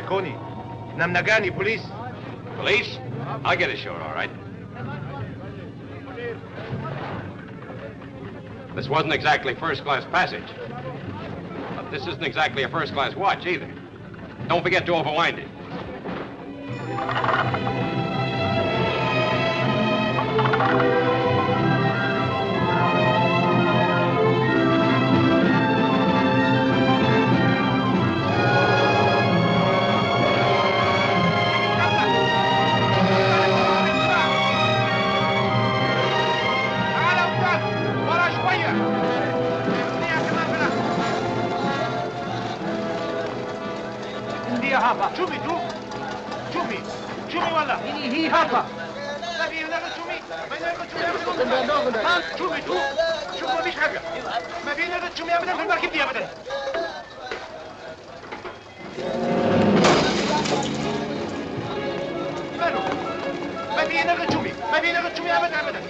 Coney. Namnagani, police. Police? I'll get ashore, all right. This wasn't exactly first-class passage. But this isn't exactly a first-class watch, either. Don't forget to overwind it. شوفي والله هي هابا ما في هنا شوفي ما هنا شوفي شوف ما فيش حاجه ما في هنا شوفي ابدا في المركب دي ابدا ماله ما في هنا شوفي ما في هنا شوفي ابدا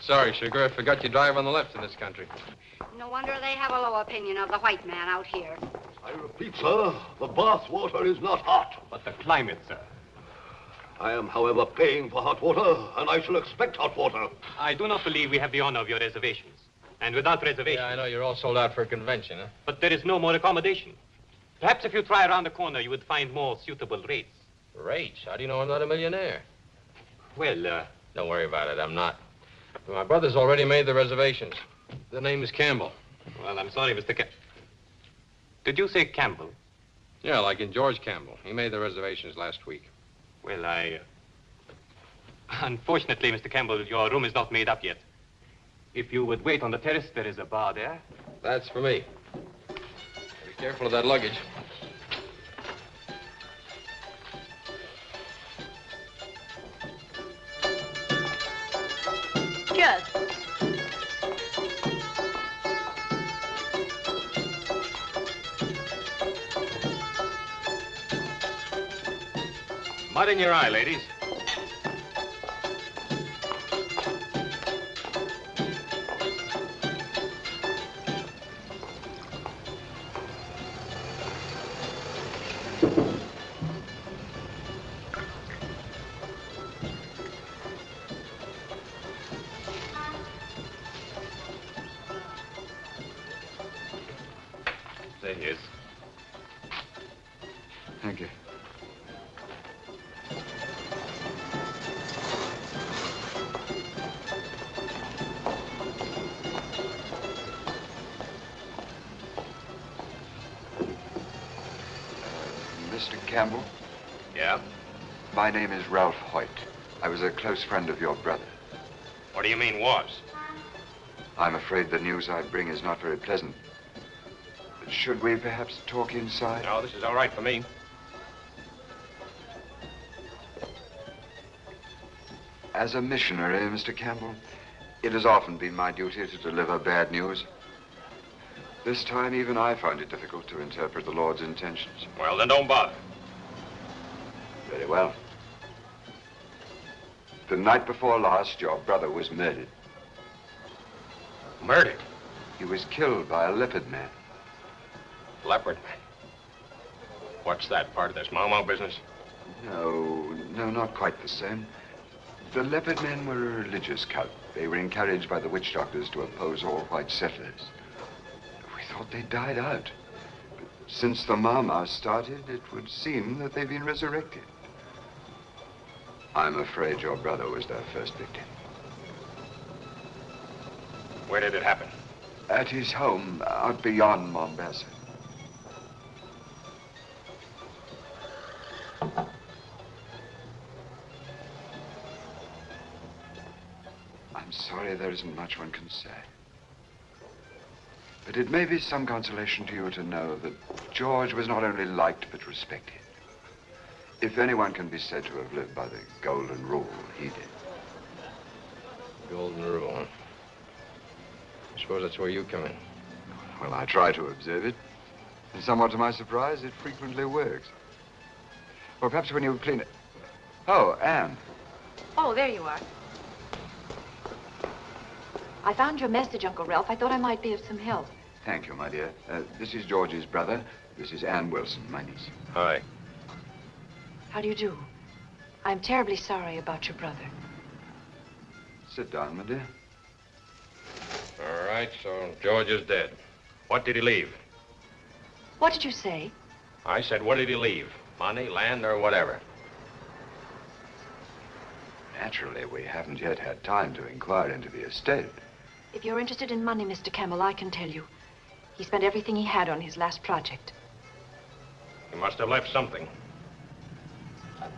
Sorry, sugar. I forgot you drive on the left in this country. No wonder they have a low opinion of the white man out here. I repeat, sir, the bath water is not hot. But the climate, sir. I am, however, paying for hot water, and I shall expect hot water. I do not believe we have the honor of your reservations. And without reservations... Yeah, I know you're all sold out for a convention, huh? But there is no more accommodation. Perhaps if you try around the corner, you would find more suitable rates. Rates? How do you know I'm not a millionaire? Well, Don't worry about it. I'm not. My brother's already made the reservations. The name is Campbell. Well, I'm sorry, Mr. Did you say Campbell? Yeah, like in George Campbell. He made the reservations last week. Well, Unfortunately, Mr. Campbell, your room is not made up yet. If you would wait on the terrace, there is a bar there. That's for me. Be careful of that luggage. Cheers. Mud in your eye, ladies. There he is. Thank you. Mr. Campbell? Yeah? My name is Ralph Hoyt. I was a close friend of your brother. What do you mean, was? I'm afraid the news I bring is not very pleasant. Should we perhaps talk inside? No, this is all right for me. As a missionary, Mr. Campbell, it has often been my duty to deliver bad news. This time, even I found it difficult to interpret the Lord's intentions. Well, then don't bother. Very well. The night before last, your brother was murdered. Murdered? He was killed by a leopard man. Leopard man? What's that, part of this Mau business? No, not quite the same. The Leopard Men were a religious cult. They were encouraged by the witch doctors to oppose all white settlers. We thought they died out. But since the Mama started, it would seem that they've been resurrected. I'm afraid your brother was their first victim. Where did it happen? At his home, out beyond Mombasa. I'm sorry there isn't much one can say. But it may be some consolation to you to know that George was not only liked but respected. If anyone can be said to have lived by the golden rule, he did. Golden rule, huh? I suppose that's where you come in. Well, I try to observe it. And somewhat to my surprise, it frequently works. Or perhaps when you clean it. Oh, Anne. Oh, there you are. I found your message, Uncle Ralph. I thought I might be of some help. Thank you, my dear. This is George's brother. This is Anne Wilson, my niece. Hi. How do you do? I'm terribly sorry about your brother. Sit down, my dear. All right, so George is dead. What did he leave? What did you say? I said, what did he leave? Money, land, or whatever? Naturally, we haven't yet had time to inquire into the estate. If you're interested in money, Mr. Campbell, I can tell you. He spent everything he had on his last project. He must have left something.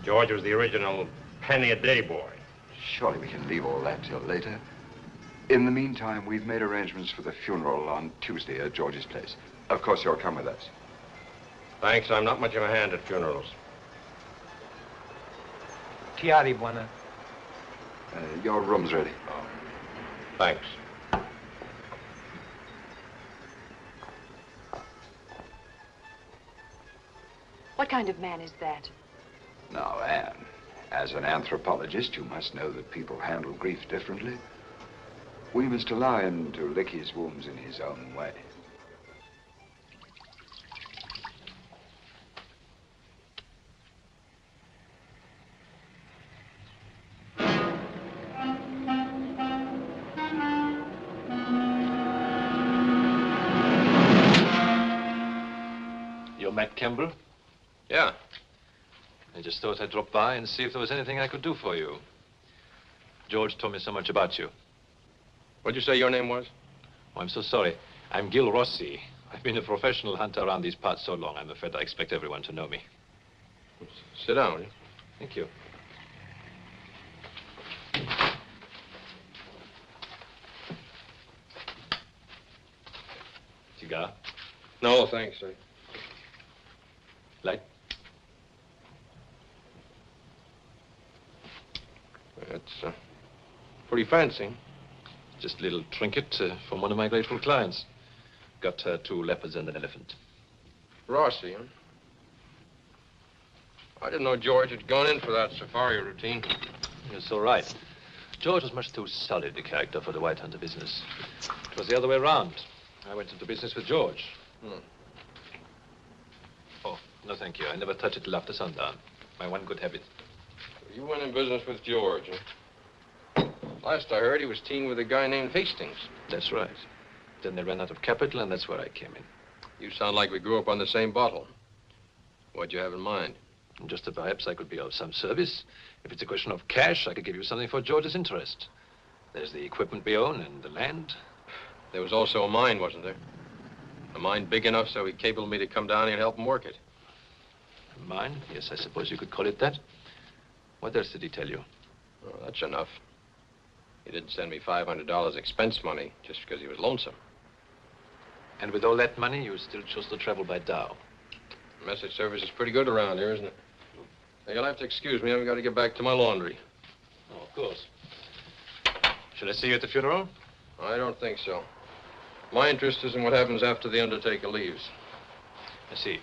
George was the original penny-a-day boy. Surely we can leave all that till later. In the meantime, we've made arrangements for the funeral on Tuesday at George's place. Of course, you'll come with us. Thanks, I'm not much of a hand at funerals. Tiari, Buona. Your room's ready. Oh. Thanks. What kind of man is that? Now, Anne, as an anthropologist, you must know that people handle grief differently. We must allow him to lick his wounds in his own way. You met Campbell? Yeah. I just thought I'd drop by and see if there was anything I could do for you. George told me so much about you. What'd you say your name was? Oh, I'm so sorry. I'm Gil Rossi. I've been a professional hunter around these parts so long, I'm afraid I expect everyone to know me. Sit down, will you? Thank you. Cigar? No, thanks, sir. Light? That's pretty fancy. Just a little trinket from one of my grateful clients. Got 2 leopards and an elephant. Rossi, huh? I didn't know George had gone in for that safari routine. You're so right. George was much too solid a character for the white hunter business. It was the other way around. I went into business with George. Oh, no thank you. I never touch it till after sundown. My one good habit. You went in business with George, huh? Last I heard, he was teaming with a guy named Hastings. That's right. Then they ran out of capital, and that's where I came in. You sound like we grew up on the same bottle. What'd you have in mind? Just that perhaps I could be of some service. If it's a question of cash, I could give you something for George's interest. There's the equipment we own and the land. There was also a mine, wasn't there? A mine big enough so he cabled me to come down here and help him work it. A mine? Yes, I suppose you could call it that. What else did he tell you? Oh, that's enough. He didn't send me $500 expense money just because he was lonesome. And with all that money, you still chose to travel by dhow. Message service is pretty good around here, isn't it? Now, you'll have to excuse me. I've got to get back to my laundry. Oh, of course. Shall I see you at the funeral? I don't think so. My interest is in what happens after the undertaker leaves. I see.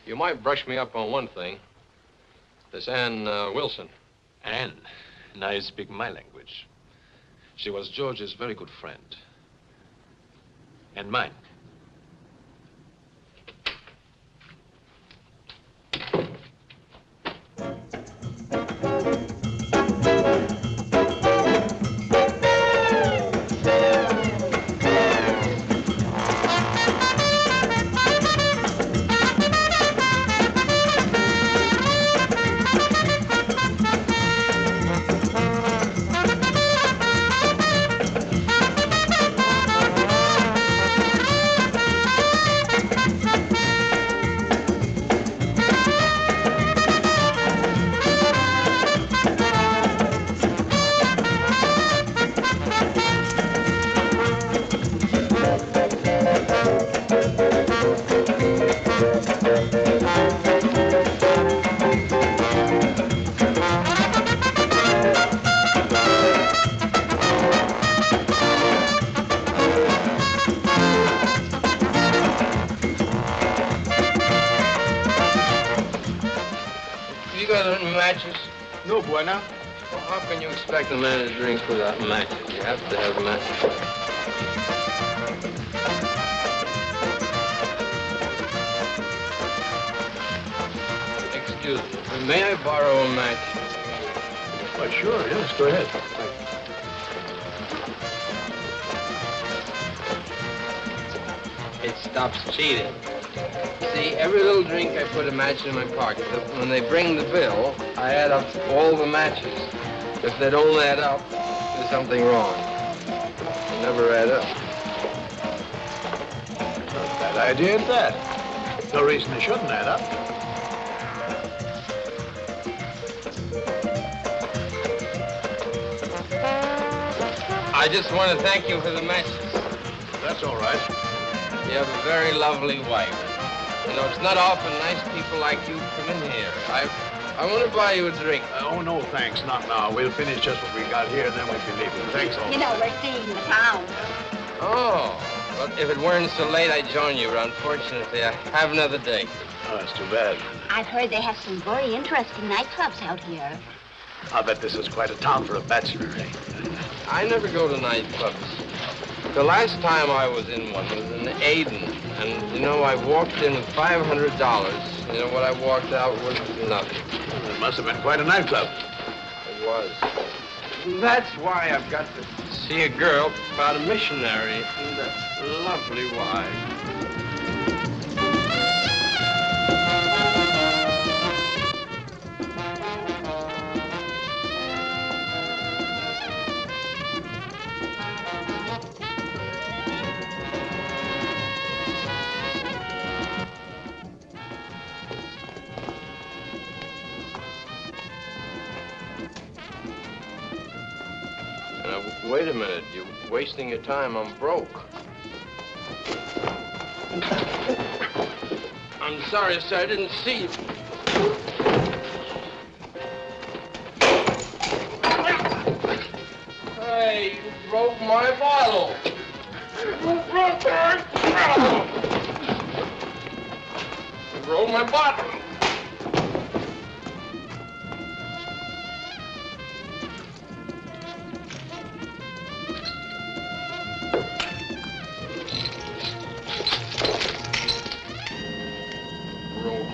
You might brush me up on one thing. This Anne Wilson. Anne. Now you speak my language. She was George's very good friend. And mine. No bueno. Well, how can you expect a man to drink without matches? You have to have matches. Excuse me, may I borrow a match? Why, sure, yes, go ahead. It stops cheating. See, every little drink I put a match in my pocket. When they bring the bill, I add up all the matches. If they don't add up, there's something wrong. They never add up. Not a bad idea at that. No reason they shouldn't add up. I just want to thank you for the matches. That's all right. You have a very lovely wife. You know, it's not often nice people like you come in here. I want to buy you a drink. Oh, no, thanks. Not now. We'll finish just what we got here, and then we'll be leaving. Thanks all. You know, we're seeing the town. Oh, well, if it weren't so late, I'd join you, but unfortunately, I have another date. Oh, that's too bad. I've heard they have some very interesting nightclubs out here. I'll bet this is quite a town for a bachelor, eh? I never go to nightclubs. The last time I was in one was in Aden, and, you know, I walked in with $500. You know, what I walked out with nothing. Well, it must have been quite a nightclub. It was. That's why I've got to see a girl about a missionary and a lovely wife. Wait a minute, you're wasting your time. I'm broke. I'm sorry, sir, I didn't see you. Hey, you broke my bottle. You broke my bottle.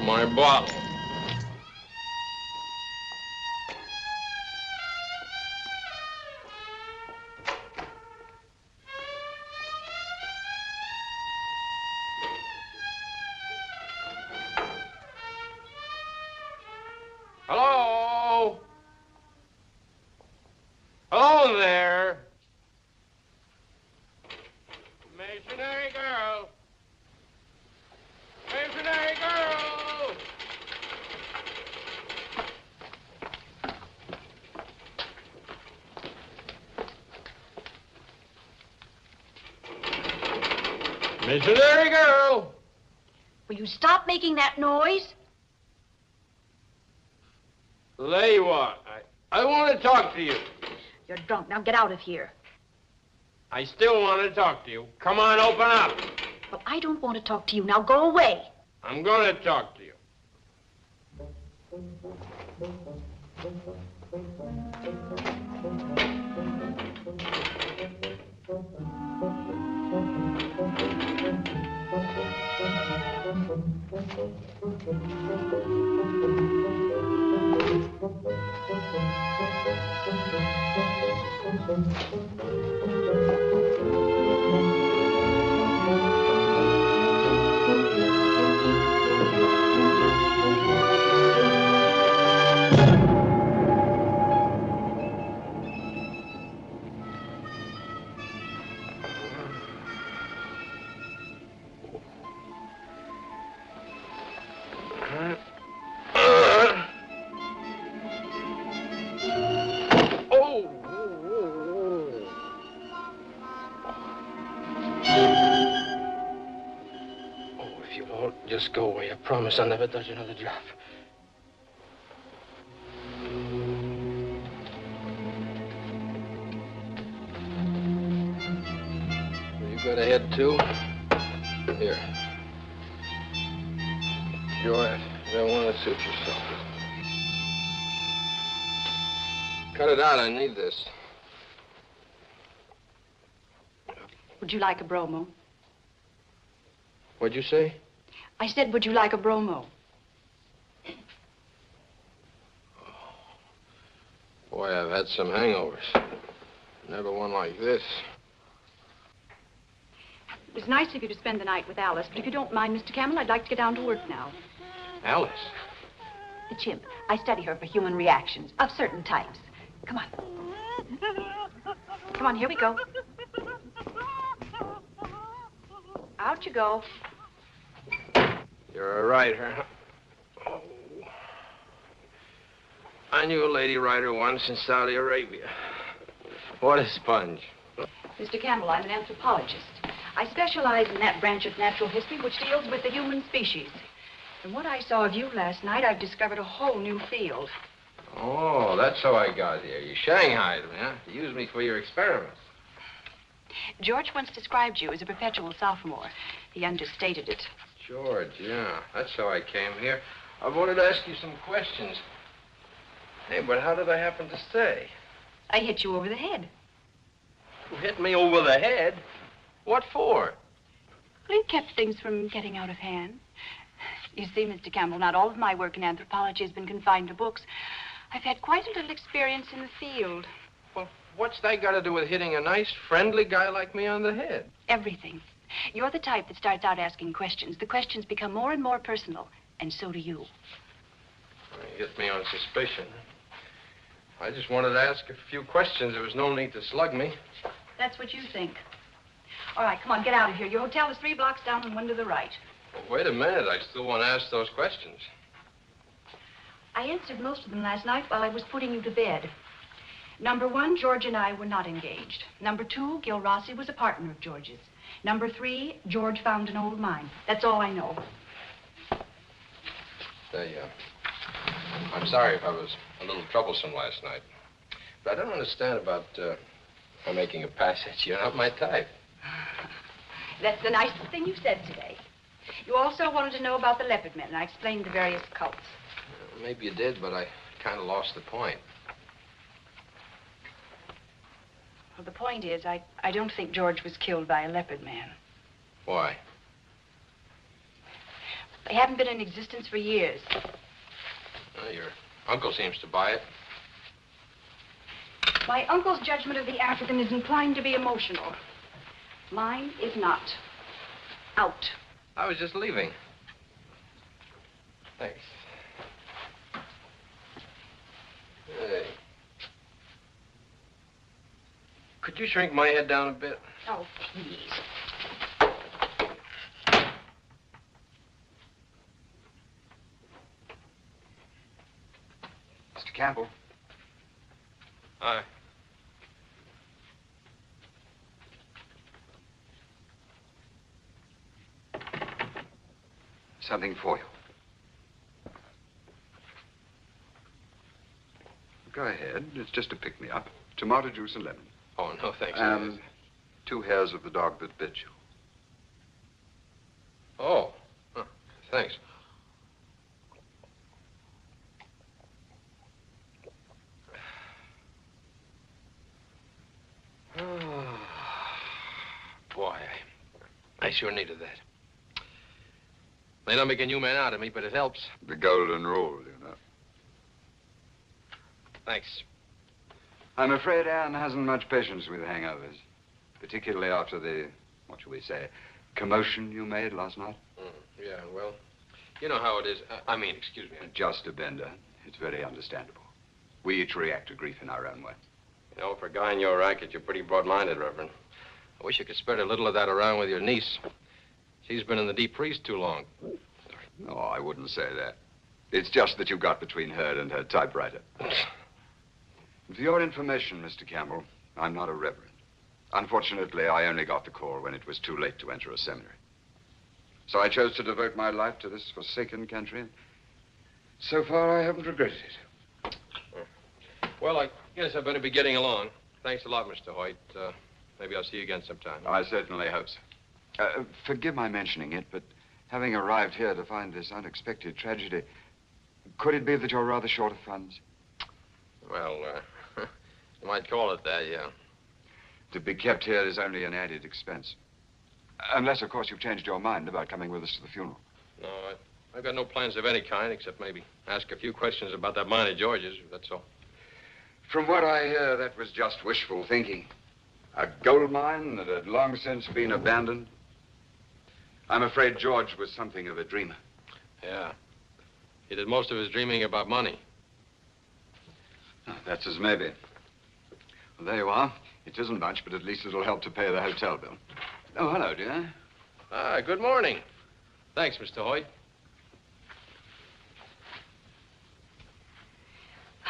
My bottle. Hello? Hello there. Missionary girl. Missionary girl. Missionary girl! Will you stop making that noise? There you are. I want to talk to you. You're drunk. Now get out of here. I still want to talk to you. Come on, open up. Well, I don't want to talk to you. Now go away. I'm going to talk to you. Just go away. I promise I'll never touch another drop. You got a head, too? Here. Enjoy it. You don't want to suit yourself. Cut it out. I need this. Would you like a bromo? What'd you say? I said, would you like a bromo? Boy, I've had some hangovers. Never one like this. It was nice of you to spend the night with Alice, but if you don't mind, Mr. Campbell, I'd like to get down to work now. Alice? The chimp. I study her for human reactions of certain types. Come on. Come on, here we go. Out you go. You're a writer, huh? Oh. I knew a lady writer once in Saudi Arabia. What a sponge. Mr. Campbell, I'm an anthropologist. I specialize in that branch of natural history which deals with the human species. From what I saw of you last night, I've discovered a whole new field. Oh, that's how I got here. You shanghaied me, huh? You used me for your experiments. George once described you as a perpetual sophomore. He understated it. George, yeah. That's how I came here. I wanted to ask you some questions. Hey, but how did I happen to stay? I hit you over the head. You hit me over the head? What for? Well, it kept things from getting out of hand. You see, Mr. Campbell, not all of my work in anthropology has been confined to books. I've had quite a little experience in the field. Well, what's that got to do with hitting a nice, friendly guy like me on the head? Everything. You're the type that starts out asking questions. The questions become more and more personal, and so do you. You hit me on suspicion. I just wanted to ask a few questions. There was no need to slug me. That's what you think. All right, come on, get out of here. Your hotel is 3 blocks down and 1 to the right. Well, wait a minute. I still want to ask those questions. I answered most of them last night while I was putting you to bed. Number 1, George and I were not engaged. Number 2, Gil Rossi was a partner of George's. Number 3, George found an old mine. That's all I know. I'm sorry if I was a little troublesome last night. But I don't understand about making a passage. You're not my type. That's the nicest thing you said today. You also wanted to know about the leopard men, and I explained the various cults. Maybe you did, but I kind of lost the point. Well, the point is, I don't think George was killed by a leopard man. Why? They haven't been in existence for years. Well, your uncle seems to buy it. My uncle's judgment of the African is inclined to be emotional. Mine is not. Out. I was just leaving. Thanks. Hey. Could you shrink my head down a bit? Oh, please. Mr. Campbell. Hi. Something for you. Go ahead. It's just a pick-me-up. Tomato juice and lemon. Oh, no, thanks. And 2 hairs of the dog that bit you. Oh, huh. Thanks. Boy, I sure needed that. They don't make a new man out of me, but it helps. The golden rule, you know. Thanks. I'm afraid Anne hasn't much patience with hangovers, particularly after the, what shall we say, commotion you made last night. Yeah, well, you know how it is. Excuse me. Just a bender. It's very understandable. We each react to grief in our own way. You know, for a guy in your racket, you're pretty broad-minded, Reverend. I wish you could spread a little of that around with your niece. She's been in the deep freeze too long. No, I wouldn't say that. It's just that you got between her and her typewriter. For your information, Mr. Campbell, I'm not a reverend. Unfortunately, I only got the call when it was too late to enter a seminary. So I chose to devote my life to this forsaken country. And so far, I haven't regretted it. Well, I guess I better be getting along. Thanks a lot, Mr. Hoyt. Maybe I'll see you again sometime. I certainly hope so. Forgive my mentioning it, but having arrived here to find this unexpected tragedy, could it be that you're rather short of funds? Well, You might call it that, yeah. To be kept here is only an added expense. Unless, of course, you've changed your mind about coming with us to the funeral. No, I've got no plans of any kind, except maybe ask a few questions about that mine of George's, that's all. From what I hear, that was just wishful thinking. A gold mine that had long since been abandoned. I'm afraid George was something of a dreamer. Yeah. He did most of his dreaming about money. That's as maybe. Well, there you are. It isn't much, but at least it'll help to pay the hotel bill. Oh, hello, dear. Ah, good morning. Thanks, Mr. Hoyt.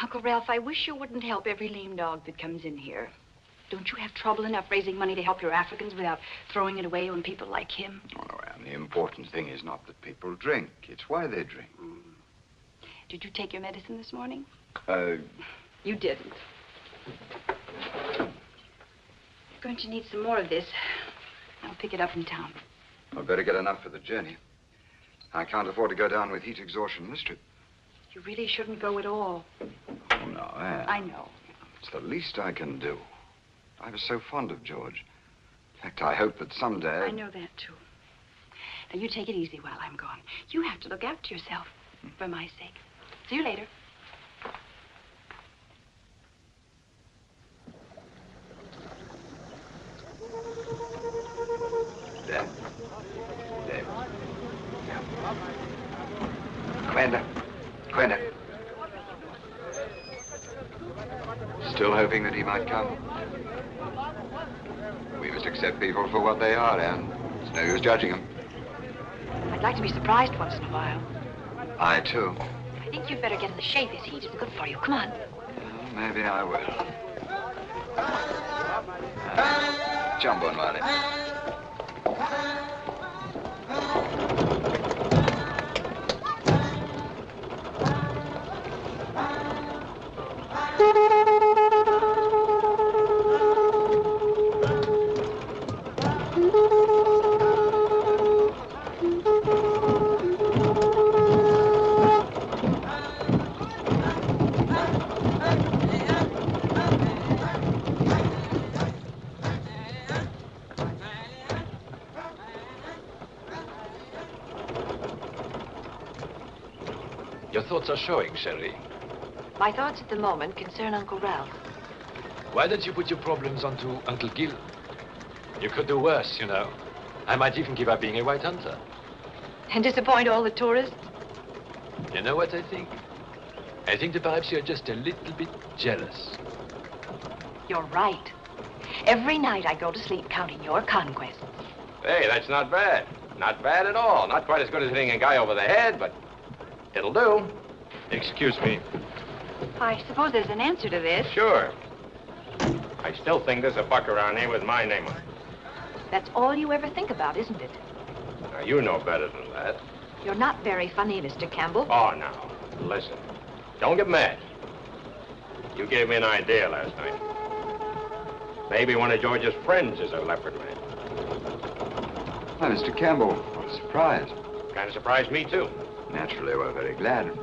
Uncle Ralph, I wish you wouldn't help every lame dog that comes in here. Don't you have trouble enough raising money to help your Africans without throwing it away on people like him? Oh, no, Anne, the important thing is not that people drink. It's why they drink. Did you take your medicine this morning? You didn't. You're going to need some more of this. I'll pick it up in town. I'd better get enough for the journey. I can't afford to go down with heat exhaustion this trip. You really shouldn't go at all. Oh, no, Anne. I know. It's the least I can do. I was so fond of George. In fact, I hope that someday... I know that, too. Now, you take it easy while I'm gone. You have to look after yourself, for my sake. See you later. There. There. Quenda. Quenda. Still hoping that he might come? We must accept people for what they are, Anne. It's no use judging them. I'd like to be surprised once in a while. I, too. I think you'd better get in the shade. This heat isn't good for you. Come on. Well, maybe I will. Jump on, Marley. Your thoughts are showing, Sherry. My thoughts at the moment concern Uncle Ralph. Why don't you put your problems onto Uncle Gil? You could do worse, you know. I might even give up being a white hunter. And disappoint all the tourists? You know what I think? I think that perhaps you're just a little bit jealous. You're right. Every night I go to sleep counting your conquests. Hey, that's not bad. Not bad at all. Not quite as good as hitting a guy over the head, but it'll do. Excuse me. I suppose there's an answer to this. Sure. I still think there's a buck around here with my name on it. That's all you ever think about, isn't it? Now, you know better than that. You're not very funny, Mr. Campbell. Oh, now, listen. Don't get mad. You gave me an idea last night. Maybe one of George's friends is a leopard man. Why, Mr. Campbell, what a surprise. Kind of surprised me, too. Naturally, we're very glad.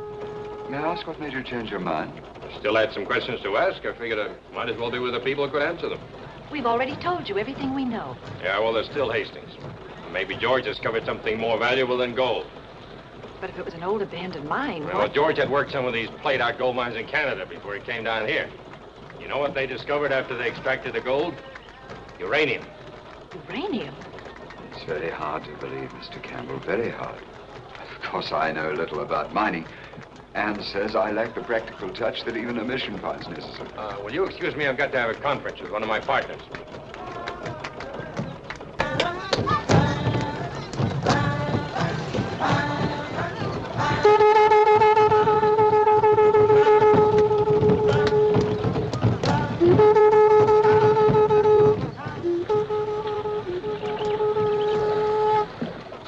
May I ask what made you change your mind? Still had some questions to ask. I figured I might as well be with the people who could answer them. We've already told you everything we know. Yeah, well, there's still Hastings. Maybe George discovered something more valuable than gold. But if it was an old abandoned mine, Well, George had worked some of these played-out gold mines in Canada before he came down here. You know what they discovered after they extracted the gold? Uranium. Uranium? It's very hard to believe, Mr. Campbell, very hard. Of course, I know little about mining. Anne says I lack the practical touch that even a mission finds necessary. Will you excuse me? I've got to have a conference with one of my partners.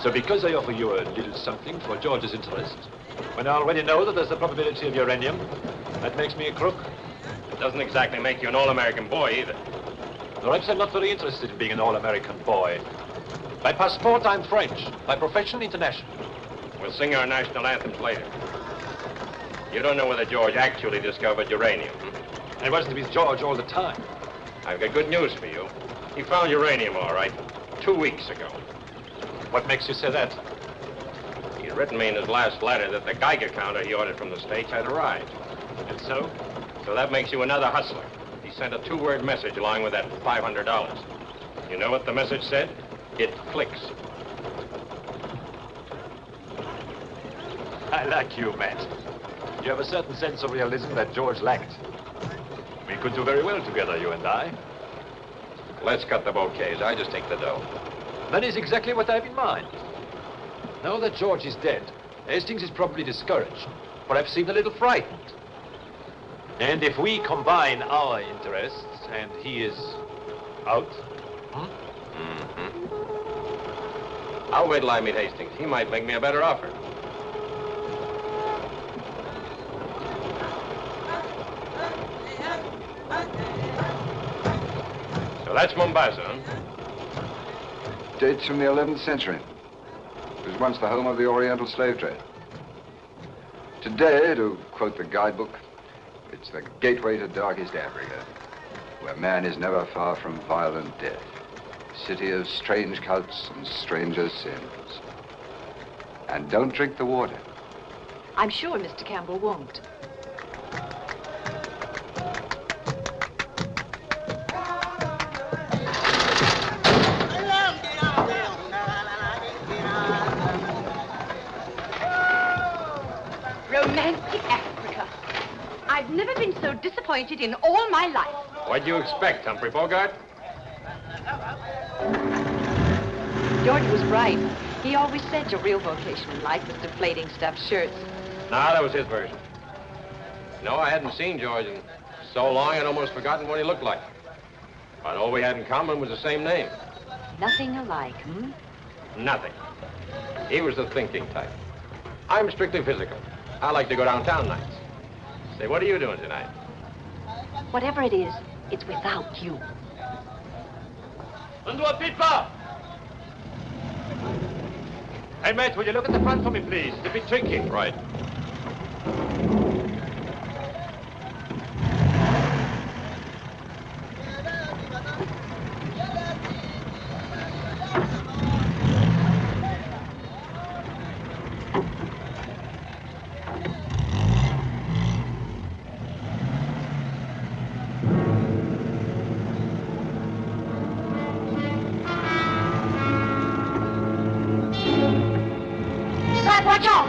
So because I offer you a little something for George's interest, when I already know that there's a probability of uranium, that makes me a crook? It doesn't exactly make you an all-American boy, either. Perhaps I'm not very interested in being an all-American boy. By passport, I'm French. By profession, international. We'll sing our national anthems later. You don't know whether George actually discovered uranium. And he wasn't with George all the time. I've got good news for you. He found uranium, all right, 2 weeks ago. What makes you say that? He'd written me in his last letter that the Geiger counter he ordered from the States had arrived. And so? So that makes you another hustler. He sent a 2-word message along with that $500. You know what the message said? It clicks. I like you, Matt. You have a certain sense of realism that George lacked. We could do very well together, you and I. Let's cut the bouquets. I just take the dough. That is exactly what I have in mind. Now that George is dead, Hastings is probably discouraged, perhaps even a little frightened. And if we combine our interests and he is out, I'll wait till I meet Hastings. He might make me a better offer. So that's Mombasa, huh? Dates from the 11th century. It was once the home of the Oriental slave trade. Today, to quote the guidebook, it's the gateway to darkest Africa, where man is never far from violent death. City of strange cults and stranger sins. And don't drink the water. I'm sure Mr. Campbell won't. Romantic Africa. I've never been so disappointed in all my life. What'd you expect, Humphrey Bogart? George was right. He always said your real vocation in life was deflating stuffed shirts. Nah, that was his version. No, I hadn't seen George in so long I'd almost forgotten what he looked like. But all we had in common was the same name. Nothing alike, Nothing. He was the thinking type. I'm strictly physical. I like to go downtown nights. Say, what are you doing tonight? Whatever it is, it's without you. Hey, Matt, will you look at the front for me, please? It's a bit tricky. Right. Watch out!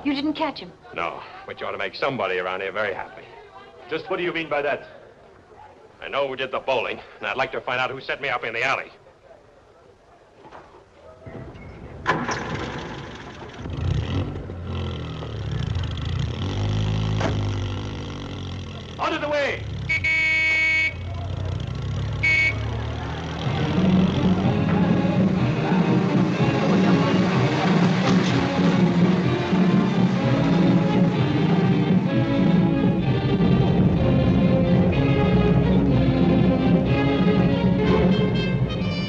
You didn't catch him? No, but you ought to make somebody around here very happy. Just what do you mean by that? I know who did the bowling, and I'd like to find out who set me up in the alley. Out of the way!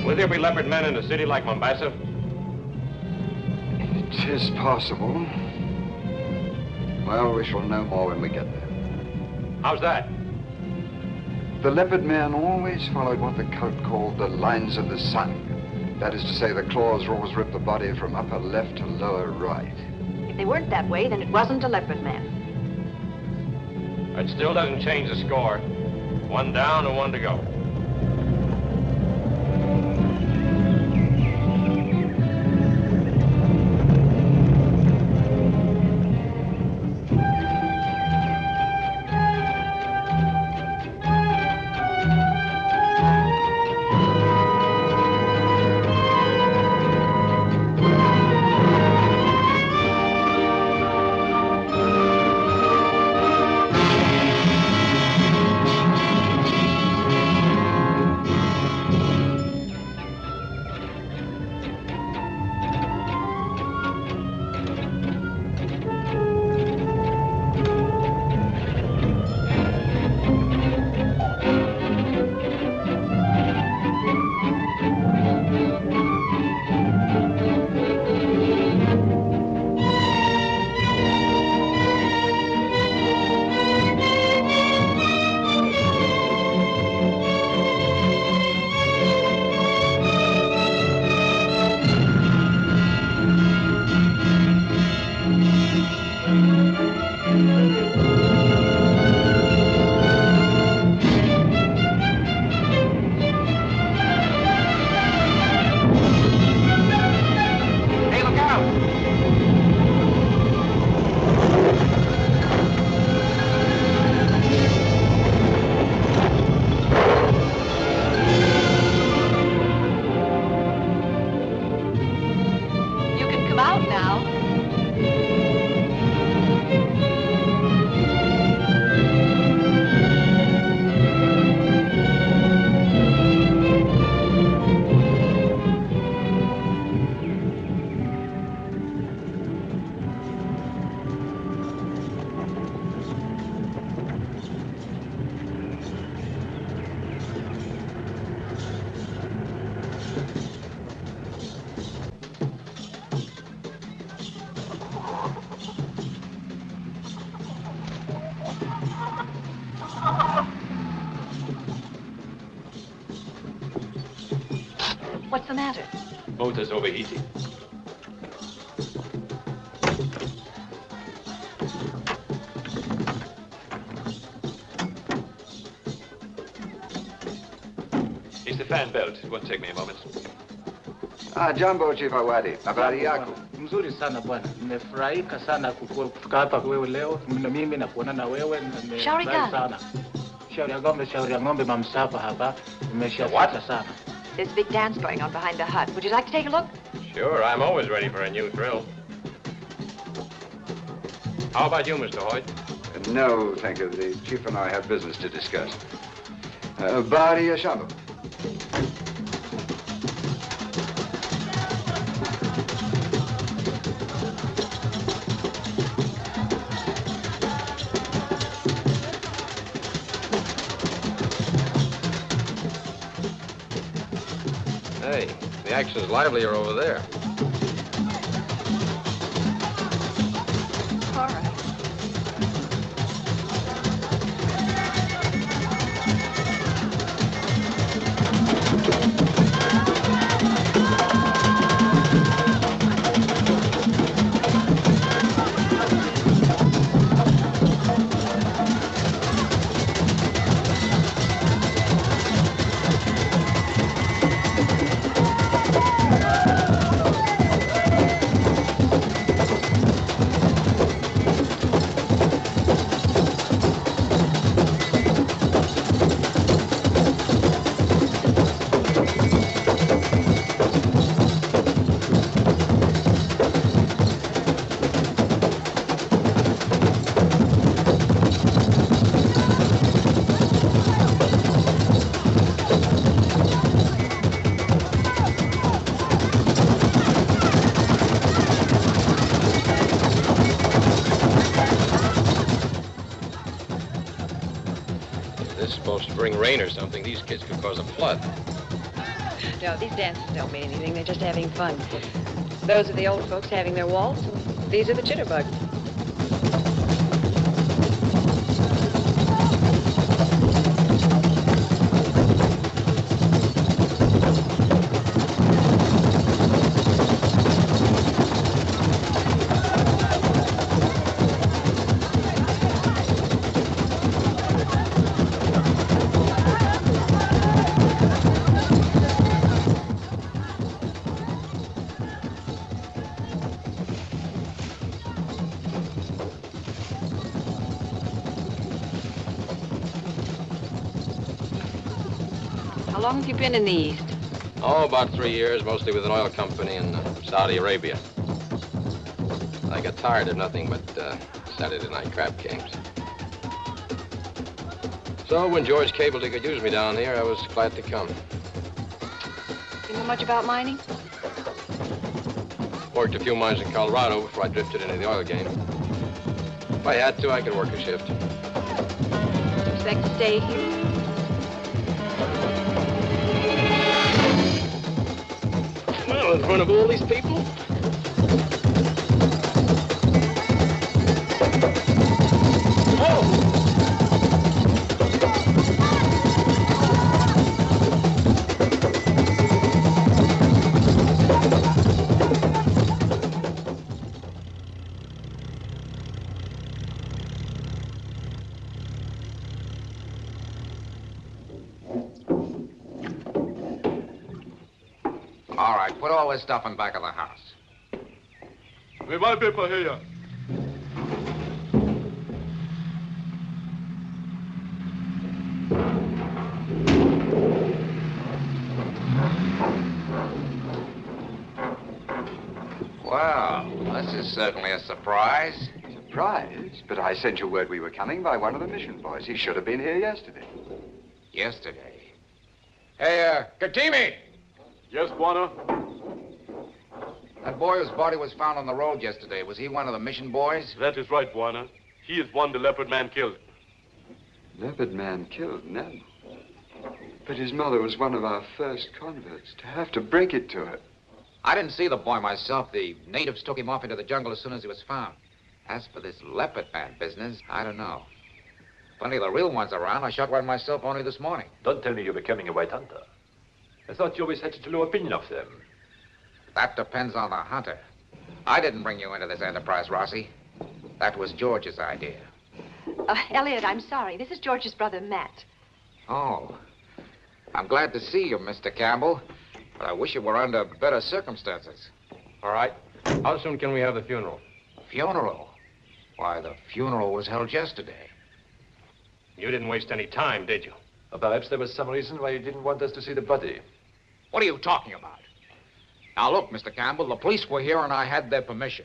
Will there be leopard men in a city like Mombasa? It is possible. Well, we shall know more when we get there. How's that? The leopard men always followed what the cult called the lines of the sun. That is to say, the claws always ripped the body from upper left to lower right. If they weren't that way, then it wasn't a leopard man. That still doesn't change the score. 1 down and 1 to go. What's the matter? Motor's overheating. It's the fan belt. It won't take me a moment. Jambo, Chief Awadi. Habari yako? Mzuri sana bwana. Nimefurahika sana kufika hapa wewe leo. Mimi na kuona na wewe. Shauri gani? Sana. Shauri ya ng'ombe mamsapa hapa. Nimeshapata sana. There's a big dance going on behind the hut. Would you like to take a look? Sure, I'm always ready for a new thrill. How about you, Mr. Hoyt? No, thank you. The Chief and I have business to discuss. Bari Ashabo. Hey, the action's livelier over there. All right. Rain or something, these kids could cause a flood. No, these dances don't mean anything. They're just having fun. Those are the old folks having their waltz, and these are the jitterbugs. How long have you been in the East? Oh, about 3 years, mostly with an oil company in Saudi Arabia. I got tired of nothing but Saturday night crab games. So when George cabled he could use me down here, I was glad to come. You know much about mining? Worked a few mines in Colorado before I drifted into the oil game. If I had to, I could work a shift. Expect to stay here? Well, in front of all these people? All right, put all this stuff in back of the house. We my paper here. Well, this is certainly a surprise. Surprise? But I sent you word we were coming by one of the mission boys. He should have been here yesterday. Yesterday? Hey, Katimi! Yes, Bwana? That boy whose body was found on the road yesterday, was he one of the mission boys? That is right, Bwana. He is one the leopard man killed. Leopard man killed? No. But his mother was one of our first converts. To have to break it to her. I didn't see the boy myself. The natives took him off into the jungle as soon as he was found. As for this leopard man business, I don't know. Plenty of the real ones around. I shot one myself only this morning. Don't tell me you're becoming a white hunter. I thought you always had such a low opinion of them. That depends on the hunter. I didn't bring you into this enterprise, Rossi. That was George's idea. Elliot, I'm sorry. This is George's brother, Matt. Oh. I'm glad to see you, Mr. Campbell. But I wish it were under better circumstances. All right. How soon can we have the funeral? Funeral? Why, the funeral was held yesterday. You didn't waste any time, did you? Perhaps there was some reason why you didn't want us to see the body. What are you talking about? Now, look, Mr. Campbell, the police were here and I had their permission.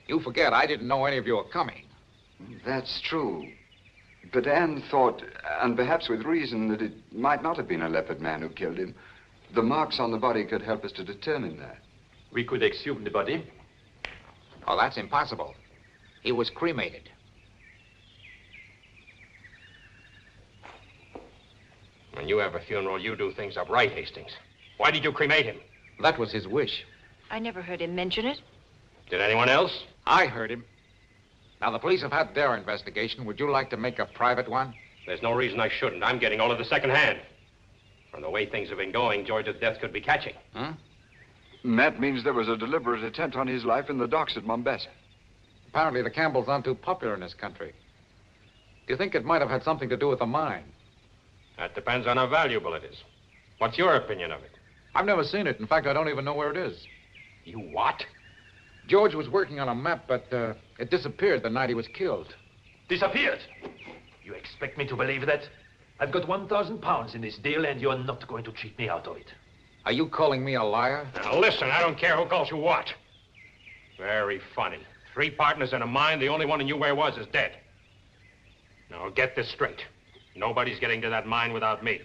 You forget I didn't know any of you were coming. That's true. But Anne thought, and perhaps with reason, that it might not have been a leopard man who killed him. The marks on the body could help us to determine that. We could exhume the body. Oh, that's impossible. He was cremated. When you have a funeral, you do things up right, Hastings. Why did you cremate him? That was his wish. I never heard him mention it. Did anyone else? I heard him. Now, the police have had their investigation. Would you like to make a private one? There's no reason I shouldn't. I'm getting all of the second hand. From the way things have been going, George's death could be catching. Huh? That means there was a deliberate attempt on his life in the docks at Mombasa. Apparently, the Campbells aren't too popular in this country. Do you think it might have had something to do with the mine? That depends on how valuable it is. What's your opinion of it? I've never seen it. In fact, I don't even know where it is. You what? George was working on a map, but it disappeared the night he was killed. Disappeared? You expect me to believe that? I've got 1,000 pounds in this deal, and you're not going to cheat me out of it. Are you calling me a liar? Now, listen, I don't care who calls you what. Very funny. 3 partners in a mine, the only one who knew where it was is dead. Now, get this straight. Nobody's getting to that mine without me.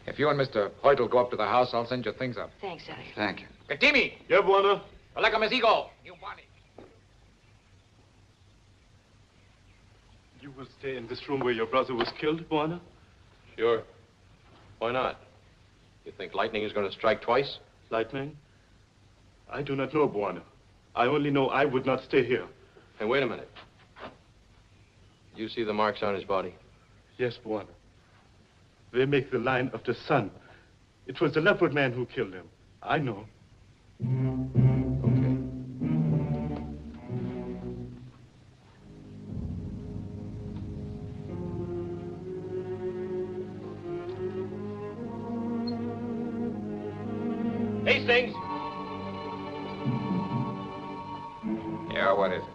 If you and Mr. Hoyt will go up to the house, I'll send your things up. Thanks, Elliot. Thank you. Katimi! Yeah, Bwana? Like a Mexico. You want it. You will stay in this room where your brother was killed, Bwana? Sure. Why not? You think lightning is going to strike twice? Lightning? I do not know, Bwana. I only know I would not stay here. Hey, wait a minute. You see the marks on his body? Yes, Bwana. They make the line of the sun. It was the leopard man who killed him. I know. Okay. Hastings! Yeah, what is it?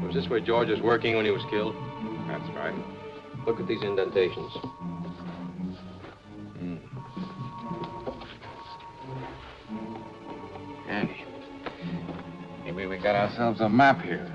Was this where George was working when he was killed? That's right. Look at these indentations. Hey, maybe we got ourselves a map here.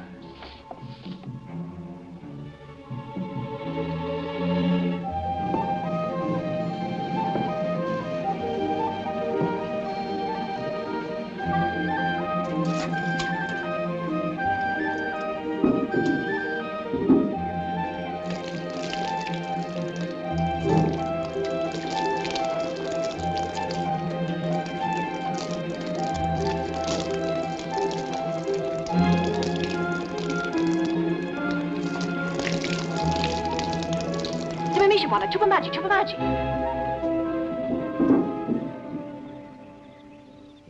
Chupa magic.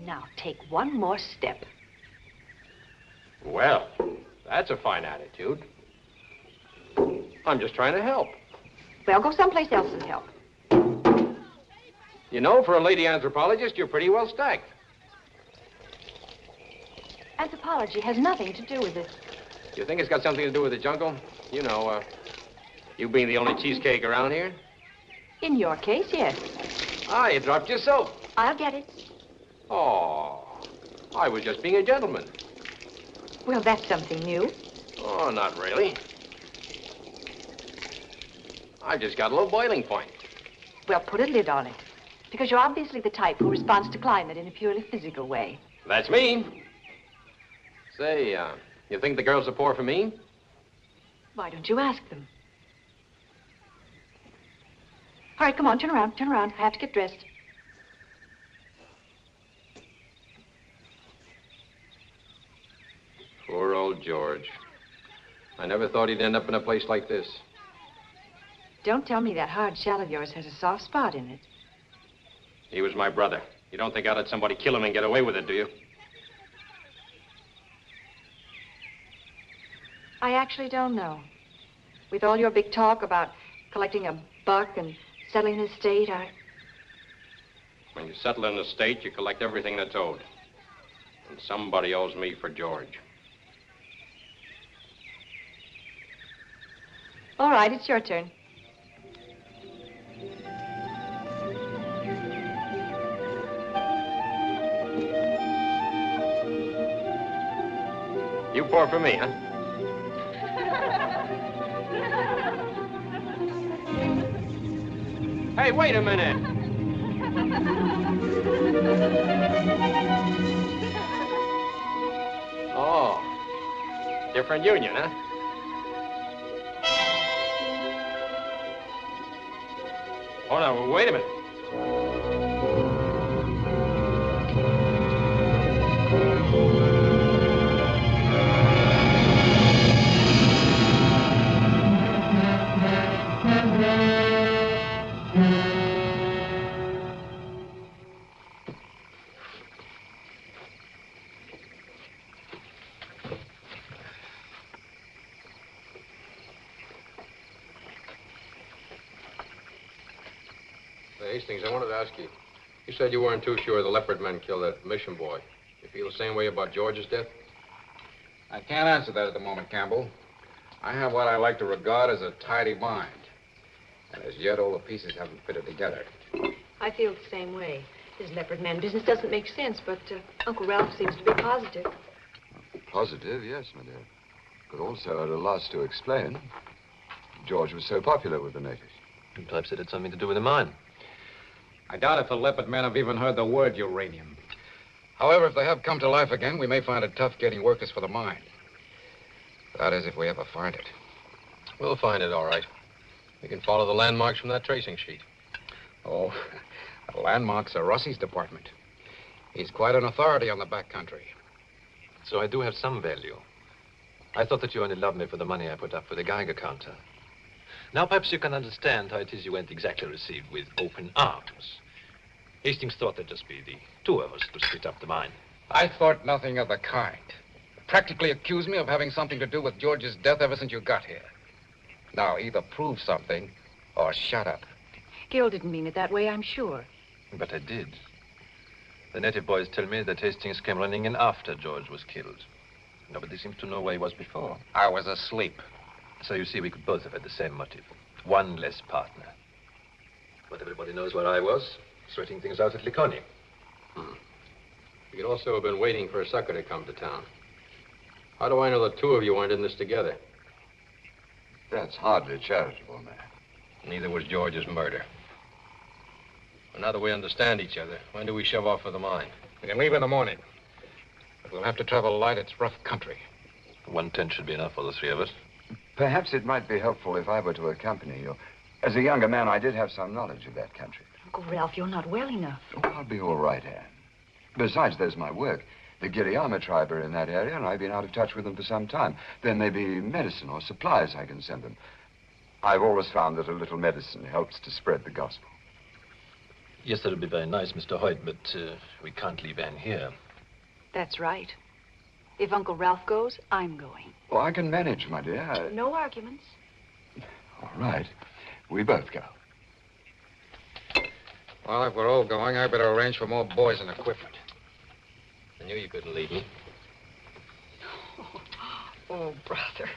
Now take one more step. Well, that's a fine attitude. I'm just trying to help. Well, go someplace else and help. You know, for a lady anthropologist, you're pretty well stacked. Anthropology has nothing to do with it. You think it's got something to do with the jungle? You know, you being the only cheesecake around here? In your case, yes. Ah, you dropped your soap. I'll get it. Oh, I was just being a gentleman. Well, that's something new. Oh, not really. I just got a low boiling point. Well, put a lid on it. Because you're obviously the type who responds to climate in a purely physical way. That's me. Say, you think the girls are poor for me? Why don't you ask them? All right, come on, turn around, turn around. I have to get dressed. Poor old George. I never thought he'd end up in a place like this. Don't tell me that hard shell of yours has a soft spot in it. He was my brother. You don't think I'd let somebody kill him and get away with it, do you? I actually don't know. With all your big talk about collecting a buck and settling an estate, When you settle an estate, you collect everything that's owed. And somebody owes me for George. All right, it's your turn. You pour for me, huh? Hey, wait a minute. Oh, different union, huh? Hold on, wait a minute. Hastings, I wanted to ask you. You said you weren't too sure the leopard men killed that mission boy. You feel the same way about George's death? I can't answer that at the moment, Campbell. I have what I like to regard as a tidy mind. And as yet, all the pieces haven't fitted together. I feel the same way. This leopard man business doesn't make sense, but Uncle Ralph seems to be positive. Positive, yes, my dear. But also at a loss to explain. George was so popular with the natives. Perhaps it had something to do with the mine. I doubt if the leopard men have even heard the word uranium. However, if they have come to life again, we may find it tough getting workers for the mine. That is, if we ever find it. We'll find it, all right. We can follow the landmarks from that tracing sheet. Oh, the landmarks are Rossi's department. He's quite an authority on the backcountry. So I do have some value. I thought that you only loved me for the money I put up for the Geiger counter. Now, perhaps you can understand how it is you weren't exactly received with open arms. Hastings thought there'd just be the two of us to split up the mine. I thought nothing of the kind. Practically accused me of having something to do with George's death ever since you got here. Now, either prove something or shut up. Gil didn't mean it that way, I'm sure. But I did. The native boys tell me that Hastings came running in after George was killed. Nobody seems to know where he was before. I was asleep. So you see, we could both have had the same motive. One less partner. But everybody knows where I was, sweating things out at Likoni. You could also have been waiting for a sucker to come to town. How do I know the two of you aren't in this together? That's hardly charitable, man. Neither was George's murder. Well, now that we understand each other, when do we shove off for the mine? We can leave in the morning. But we'll have to travel light. It's rough country. 110 should be enough for the three of us. Perhaps it might be helpful if I were to accompany you. As a younger man, I did have some knowledge of that country. Uncle Ralph, you're not well enough. Oh, I'll be all right, Anne. Besides, there's my work. The Giriyama tribe are in that area, and I've been out of touch with them for some time. There may be medicine or supplies I can send them. I've always found that a little medicine helps to spread the gospel. Yes, that would be very nice, Mr. Hoyt, but we can't leave Anne here. That's right. If Uncle Ralph goes, I'm going. Well, I can manage, my dear. No arguments. All right. We both go. Well, if we're all going, I better arrange for more boys and equipment. I knew you couldn't leave me. Oh, brother.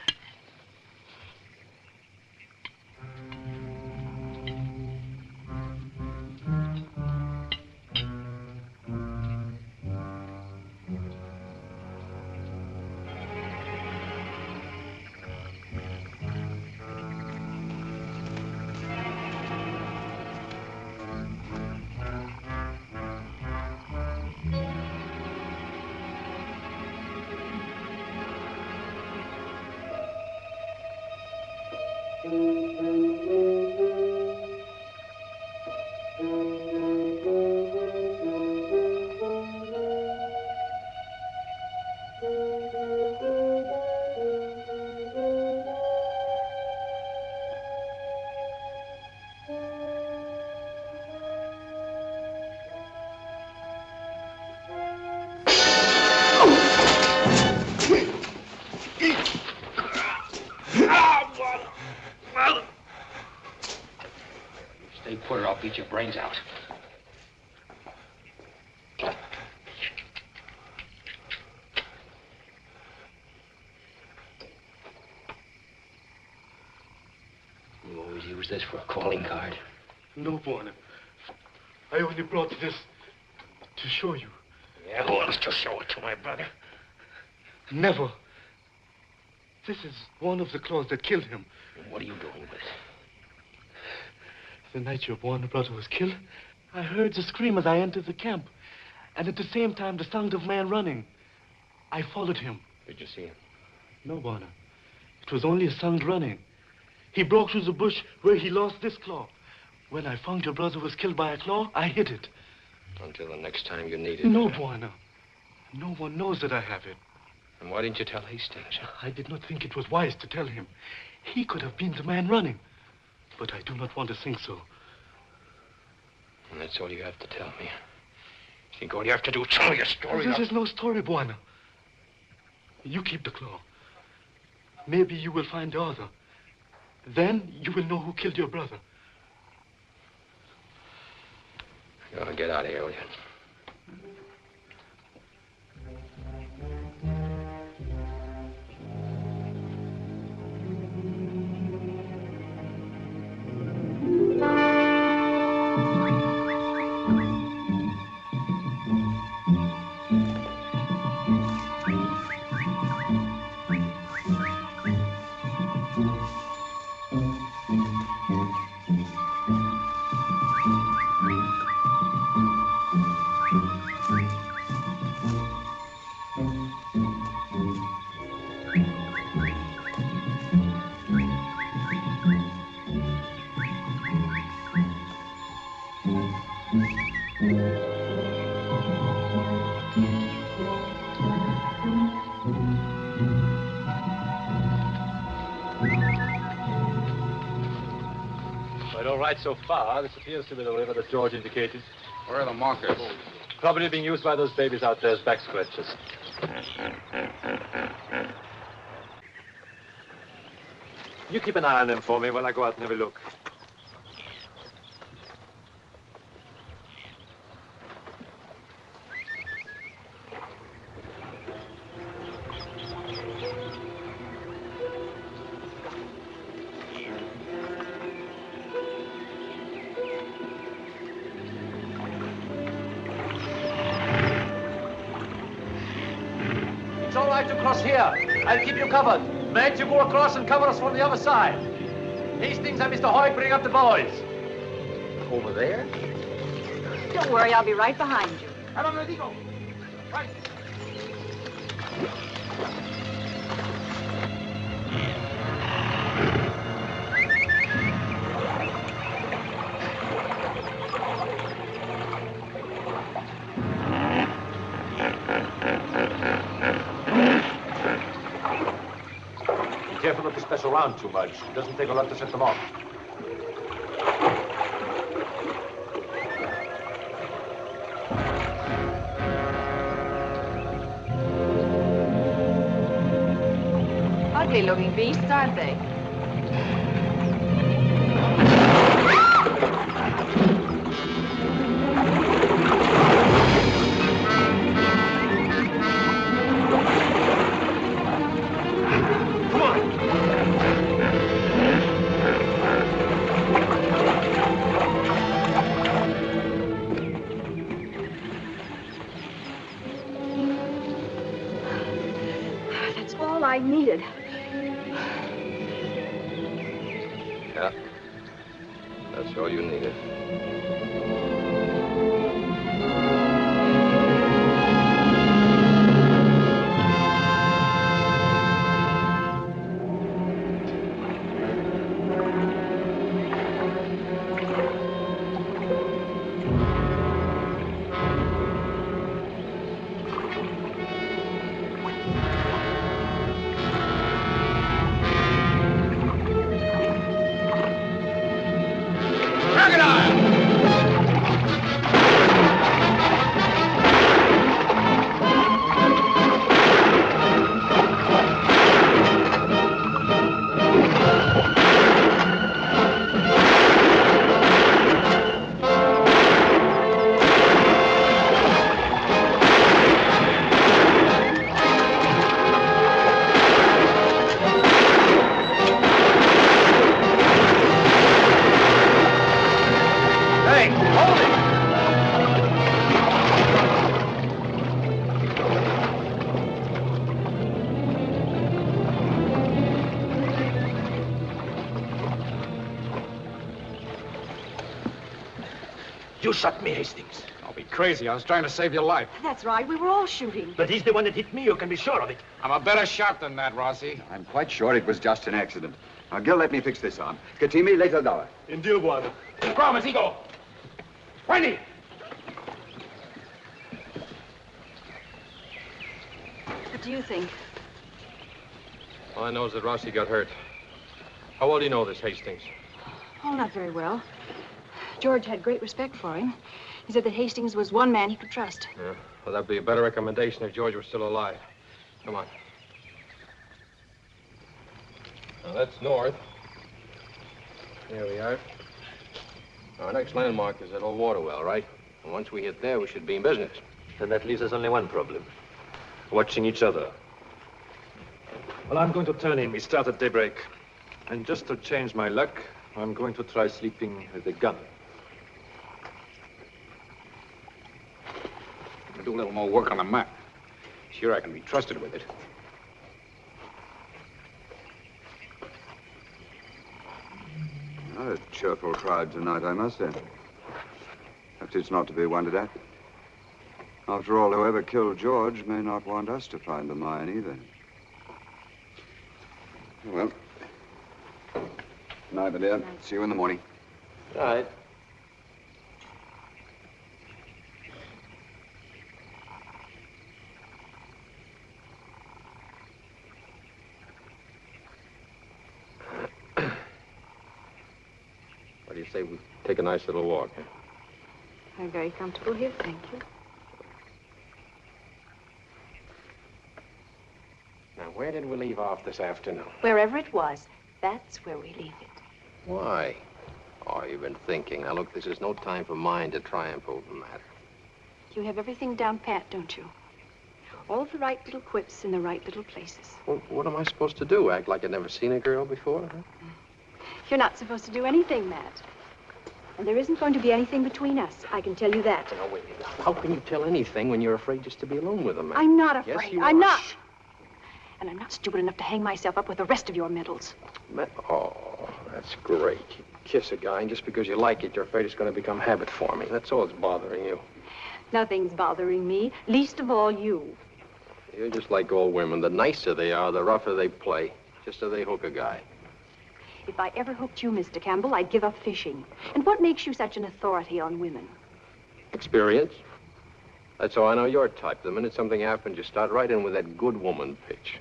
Stay put or I'll beat your brains out. You always use this for a calling card? No, Buona. I only brought this to show you. Yeah, who else to show it to, my brother? Never. This is one of the claws that killed him. And what are you doing with it? The night your Buona brother was killed, I heard the scream as I entered the camp. And at the same time, the sound of man running. I followed him. Did you see him? No, Buona. It was only a sound running. He broke through the bush where he lost this claw. When I found your brother was killed by a claw, I hid it. Until the next time you need it. No, Buona. No one knows that I have it. And why didn't you tell Hastings? I did not think it was wise to tell him. He could have been the man running. But I do not want to think so. And that's all you have to tell me. You think all you have to do is tell your story? This is no story, Buona. You keep the claw. Maybe you will find the other. Then you will know who killed your brother. You ought to get out of here, will you? All right, so far, this appears to be the river that George indicated. Where are the markers? Probably being used by those babies out there as back scratchers. You keep an eye on them for me while I go out and have a look. It's all right to cross here. I'll keep you covered. Matt, you go across and cover us from the other side. Hastings and Mr. Hoyt bring up the boys. Over there? Don't worry, I'll be right behind you. Right. Be careful not to splash around too much. It doesn't take a lot to set them off. Ugly-looking beasts, aren't they? That's all I needed. Yeah. That's all you needed. You shot me, Hastings. Don't be crazy. I was trying to save your life. That's right, we were all shooting. But he's the one that hit me, you can be sure of it. I'm a better shot than that, Rossi. I'm quite sure it was just an accident. Now, Gil, let me fix this arm. Katimi, later, Dawa. In deal, Guado. Promise, Ego. Wendy! What do you think? All I know is that Rossi got hurt. How well do you know this, Hastings? Oh, not very well. George had great respect for him. He said that Hastings was one man he could trust. Yeah. Well, that'd be a better recommendation if George were still alive. Come on. Now, that's north. Here we are. Our next landmark is that old water well, right? And once we hit there, we should be in business. Then that leaves us only one problem. Watching each other. Well, I'm going to turn in. We start at daybreak. And just to change my luck, I'm going to try sleeping with a gun. I'll do a little more work on the map. Sure, I can be trusted with it. A cheerful crowd tonight, I must say. Perhaps it's not to be wondered at. After all, whoever killed George may not want us to find the mine either. Well, good night, my dear. See you in the morning. All right. What do you say we take a nice little walk, huh? I'm very comfortable here, thank you. Now, where did we leave off this afternoon? Wherever it was, that's where we leave it. Why? Oh, you've been thinking. Now, look, this is no time for mind to triumph over the matter. You have everything down pat, don't you? All of the right little quips in the right little places. Well, what am I supposed to do? Act like I'd never seen a girl before? Huh? You're not supposed to do anything, Matt. And there isn't going to be anything between us. I can tell you that. Now, wait. How can you tell anything when you're afraid just to be alone with a man? I'm not afraid. Yes, you I'm are. not. Shh. And I'm not stupid enough to hang myself up with the rest of your medals. Oh, that's great. You kiss a guy, and just because you like it, you're afraid it's going to become habit forming. That's all that's bothering you. Nothing's bothering me, least of all you. You're just like all women. The nicer they are, the rougher they play, just so they hook a guy. If I ever hooked you, Mr. Campbell, I'd give up fishing. And what makes you such an authority on women? Experience. That's how I know your type. The minute something happens, you start right in with that good woman pitch.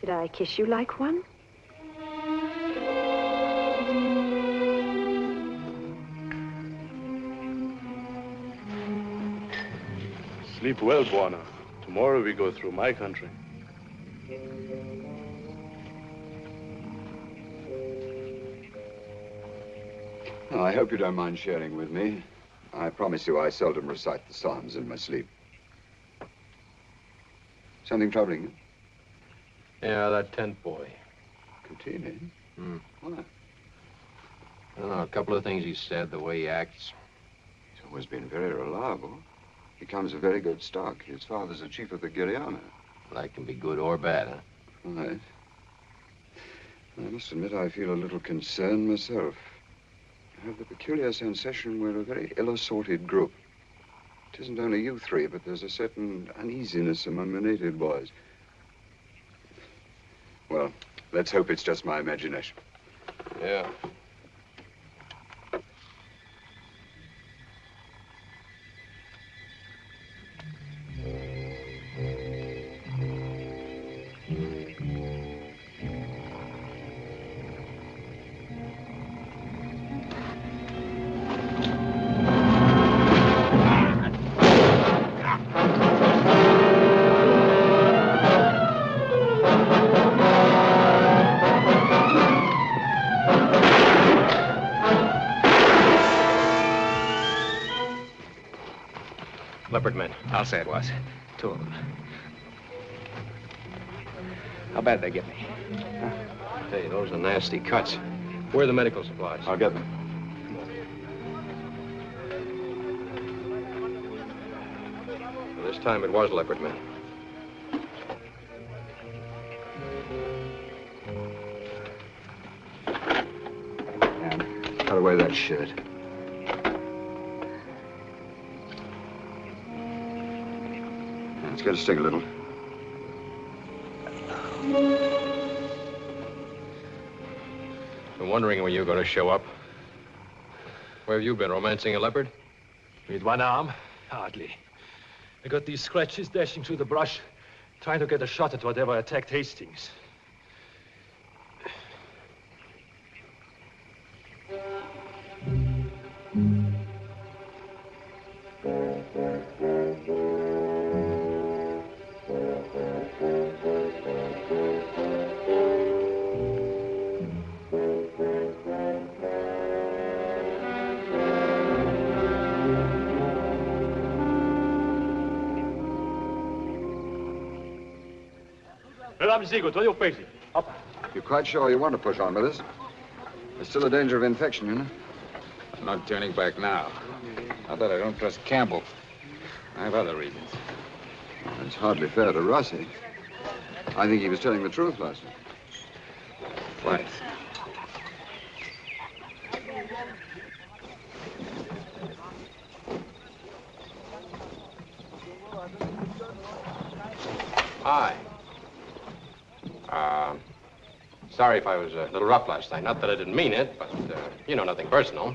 Did I kiss you like one? Sleep well, Buona. Tomorrow we go through my country. I hope you don't mind sharing with me. I promise you I seldom recite the Psalms in my sleep. Something troubling you? Yeah, that tent boy. Continue. Why? I don't know, a couple of things he said, the way he acts. He's always been very reliable. He comes of very good stock. His father's a chief of the Giriana. That can be good or bad, huh? Right. I must admit I feel a little concerned myself. I have the peculiar sensation we're a very ill-assorted group. It isn't only you three, but there's a certain uneasiness among the native boys. Well, let's hope it's just my imagination. Yeah. Leopard men. I'll say it was. 2 of them. How bad did they get me? Hey, those are nasty cuts. Where are the medical supplies? I'll get them. Well, this time it was leopard men. Cut away that shirt. It's going to sting a little. Been wondering when you were going to show up. Where have you been, romancing a leopard? With one arm? Hardly. I got these scratches dashing through the brush, trying to get a shot at whatever attacked Hastings. You're quite sure you want to push on with us? There's still a danger of infection, you know? I'm not turning back now. Not that I don't trust Campbell. I have other reasons. Well, it's hardly fair to Rossi. I think he was telling the truth last night. What? Hi. Sorry if I was a little rough last night. Not that I didn't mean it, but, you know, nothing personal.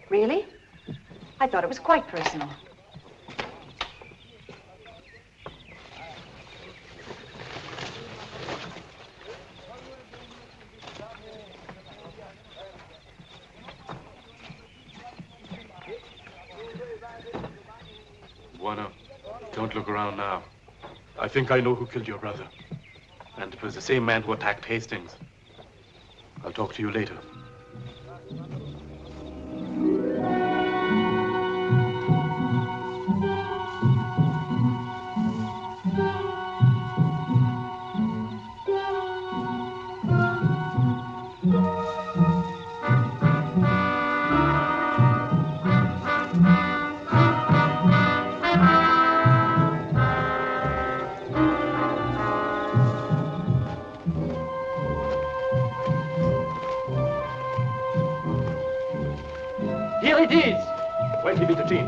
Really? I thought it was quite personal. Buona, don't look around now. I think I know who killed your brother. And it was the same man who attacked Hastings. I'll talk to you later. There it is! Wait, give it to Gene.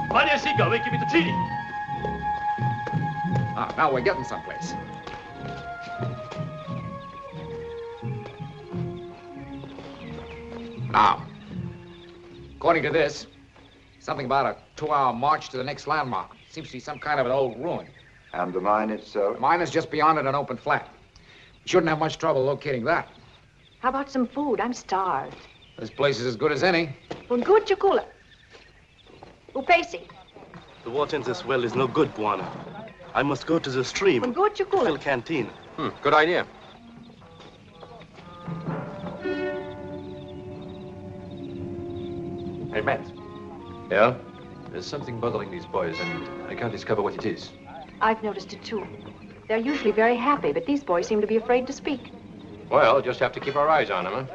Maria Siga, wait, give it to Gene. Ah, now we're getting someplace. Now, according to this, something about a 2-hour march to the next landmark. Seems to be some kind of an old ruin. And the mine itself? The mine is just beyond it, an open flat. We shouldn't have much trouble locating that. How about some food? I'm starved. This place is as good as any. Un good chukula. Upesi. The water in this well is no good, Bwana. I must go to the stream. Un good chukula. Fill canteen. Good idea. Hey, Matt. Yeah? There's something bothering these boys, and I can't discover what it is. I've noticed it too. They're usually very happy, but these boys seem to be afraid to speak. Well, just have to keep our eyes on them, huh?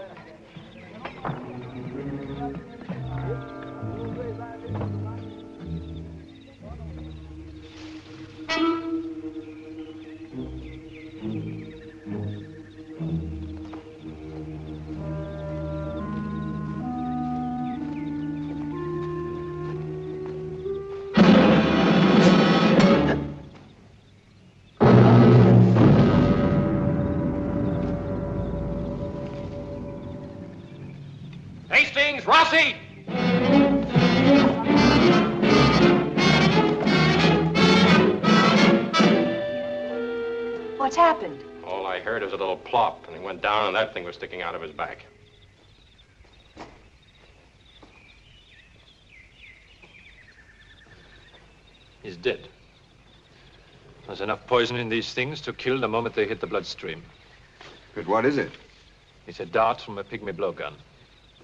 Rossi! What's happened? All I heard was a little plop, and he went down, and that thing was sticking out of his back. He's dead. There's enough poison in these things to kill the moment they hit the bloodstream. But what is it? It's a dart from a pygmy blowgun.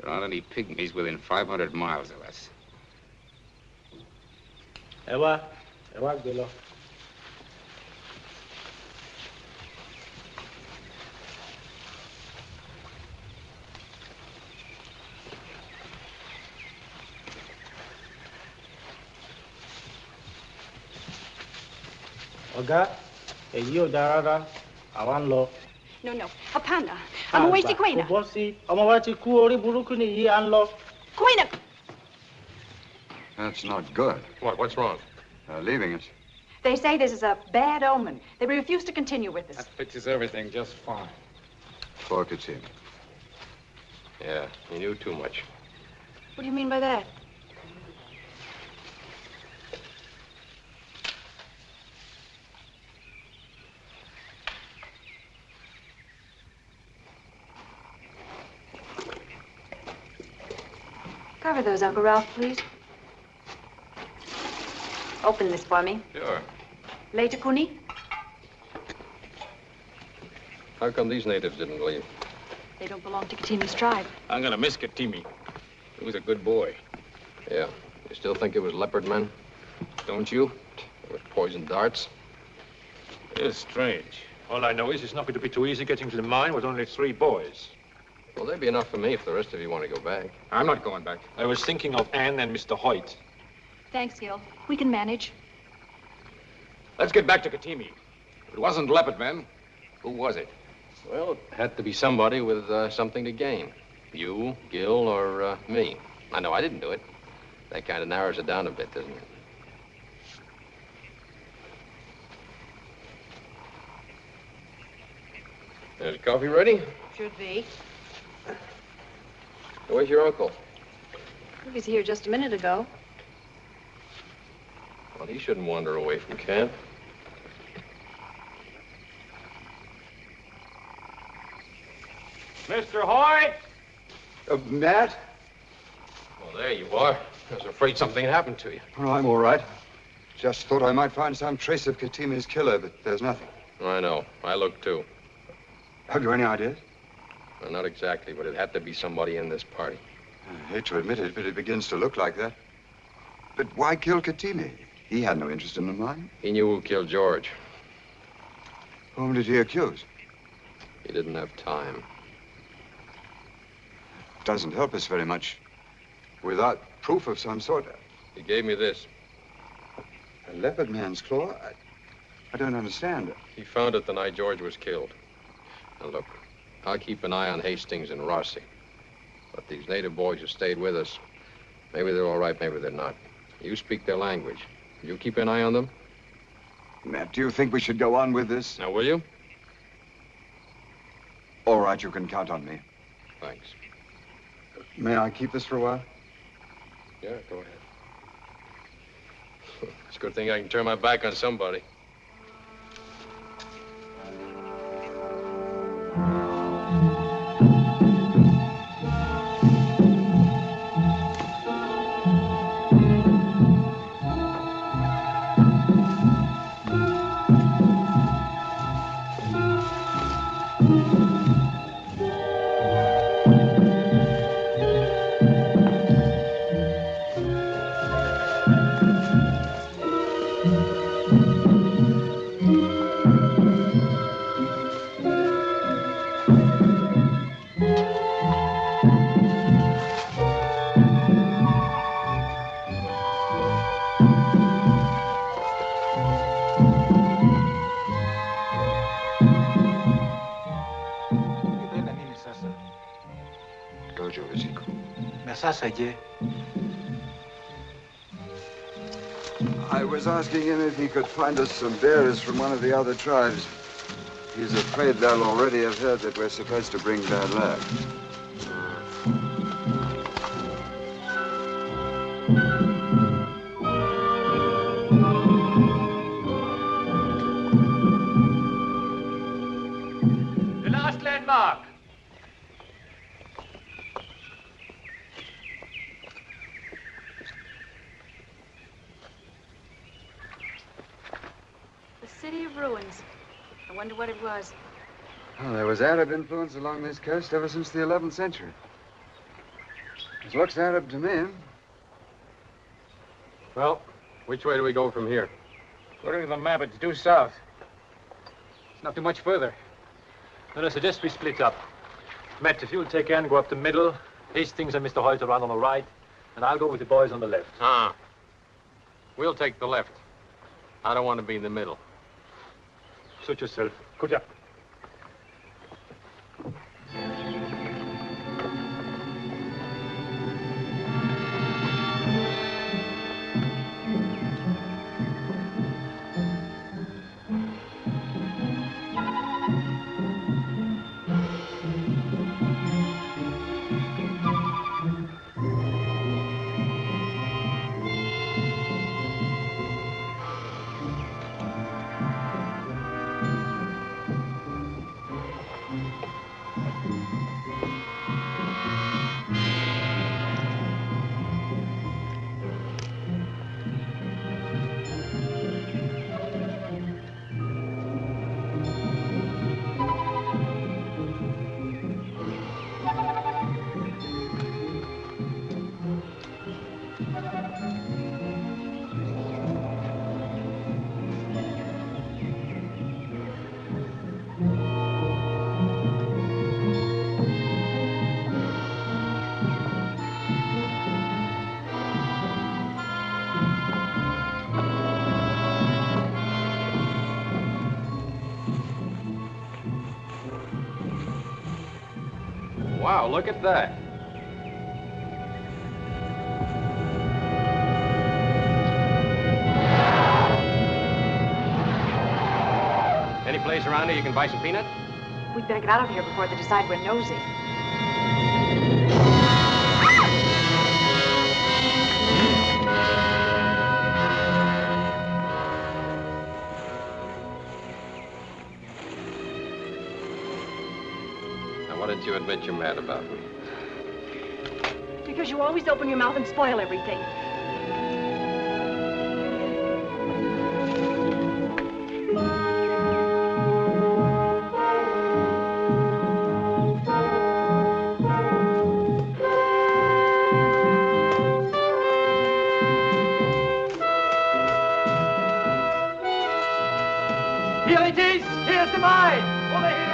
There aren't any pygmies within 500 miles of us. Ewa Gilo. Oga, èyí ò dáa rárá, àwa ń lọ. No, Hapana. I'm away to Quina. Ọmọ wa ti kú, orí burúkú nìyí, à ń lọ. Quina! That's not good. What's wrong? They're leaving us. They say this is a bad omen. They refuse to continue with us. That fixes everything just fine. Poor Katim. Yeah, he knew too much. What do you mean by that? Cover those, Uncle Ralph, please. Open this for me. Sure. Later, Kuni? How come these natives didn't leave? They don't belong to Katimi's tribe. I'm gonna miss Katimi. He was a good boy. Yeah. You still think it was leopard men? Don't you? With poison darts? It's strange. All I know is it's not going to be too easy getting to the mine with only 3 boys. Well, they'd be enough for me if the rest of you want to go back. I'm not going back. I was thinking of Anne and Mr. Hoyt. Thanks, Gil. We can manage. Let's get back to Katimi. It wasn't leopard men. Who was it? Well, it had to be somebody with something to gain. You, Gil, or me. I know I didn't do it. That kind of narrows it down a bit, doesn't it? Is coffee ready? Should be. Where's your uncle? He was here just a minute ago. Well, he shouldn't wander away from camp. Mr. Hoyt! Matt? Well, there you are. I was afraid something had happened to you. Oh, I'm all right. Just thought I might find some trace of Katimi's killer, but there's nothing. I know. I looked, too. Have you any ideas? Well, not exactly, but it had to be somebody in this party. I hate to admit it, but it begins to look like that. But why kill Katimi? He had no interest in the mine. He knew who killed George. Whom did he accuse? He didn't have time. Doesn't help us very much. Without proof of some sort. He gave me this. A leopard man's claw? I don't understand. He found it the night George was killed. Now, look, I'll keep an eye on Hastings and Rossi. But these native boys who stayed with us, maybe they're all right, maybe they're not. You speak their language. You keep an eye on them? Matt, do you think we should go on with this? Now, will you? All right, you can count on me. Thanks. May I keep this for a while? Yeah, go ahead. It's a good thing I can turn my back on somebody. Sasa je? I was asking him if he could find us some bearers from one of the other tribes. He's afraid they'll already have heard that we're supposed to bring bad luck. The last landmark. City of ruins. I wonder what it was. Well, there was Arab influence along this coast ever since the 11th century. It looks Arab to me. Well, which way do we go from here? According to the map, it's due south. It's not too much further. Then I suggest we split up. Matt, if you'll take Ann, go up the middle. Hastings and Mr. Hoyt around on the right. And I'll go with the boys on the left. Ah. We'll take the left. I don't want to be in the middle. Suit yourself. Good job. Wow, look at that. Any place around here you can buy some peanuts? We'd better get out of here before they decide we're nosy. Now, why didn't you admit you're mad about me? Because you always open your mouth and spoil everything. Here it is! Here's the mine! Over here!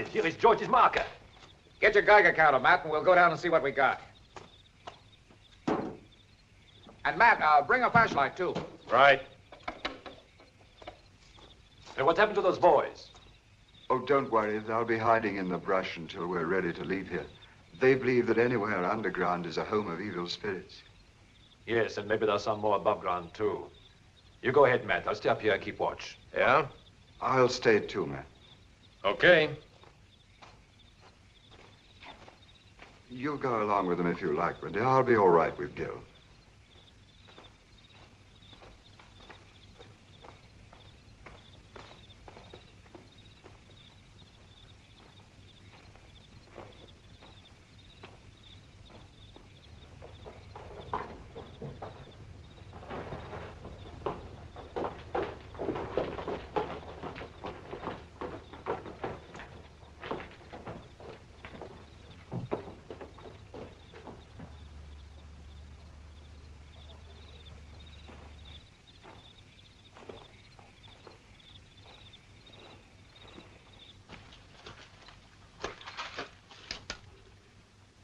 it. Here is George's marker. Get your Geiger counter, Matt, and we'll go down and see what we got. And Matt, bring a flashlight, too. Right. And what happened to those boys? Oh, don't worry. They'll be hiding in the brush until we're ready to leave here. They believe that anywhere underground is a home of evil spirits. Yes, and maybe there's some more above ground, too. You go ahead, Matt. I'll stay up here and keep watch. Yeah? I'll stay too, Matt. Okay. You go along with them if you like, but I'll be all right with Gil.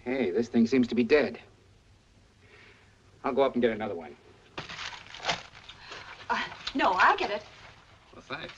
Hey, this thing seems to be dead. I'll go up and get another one. No, I'll get it. Well, thanks.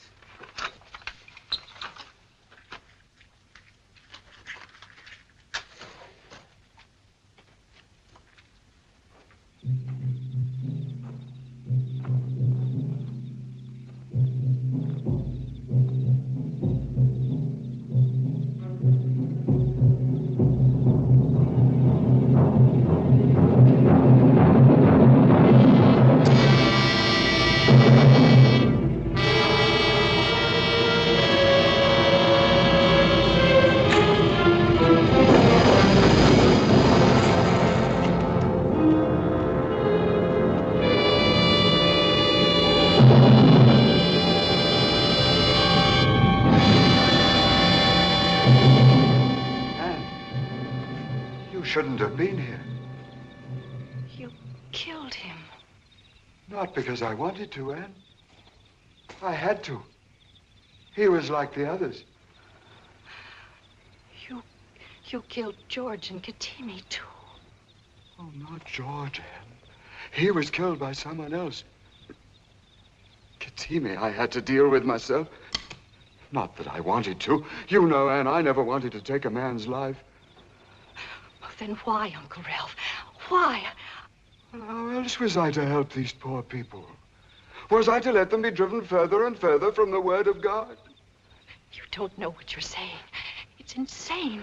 Shouldn't have been here. You killed him. Not because I wanted to, Anne. I had to. He was like the others. You killed George and Katimi, too. Oh, not George, Anne. He was killed by someone else. Katimi, I had to deal with myself. Not that I wanted to. You know, Anne, I never wanted to take a man's life. Then why, Uncle Ralph? Why? How else was I to help these poor people? Was I to let them be driven further and further from the word of God? You don't know what you're saying. It's insane.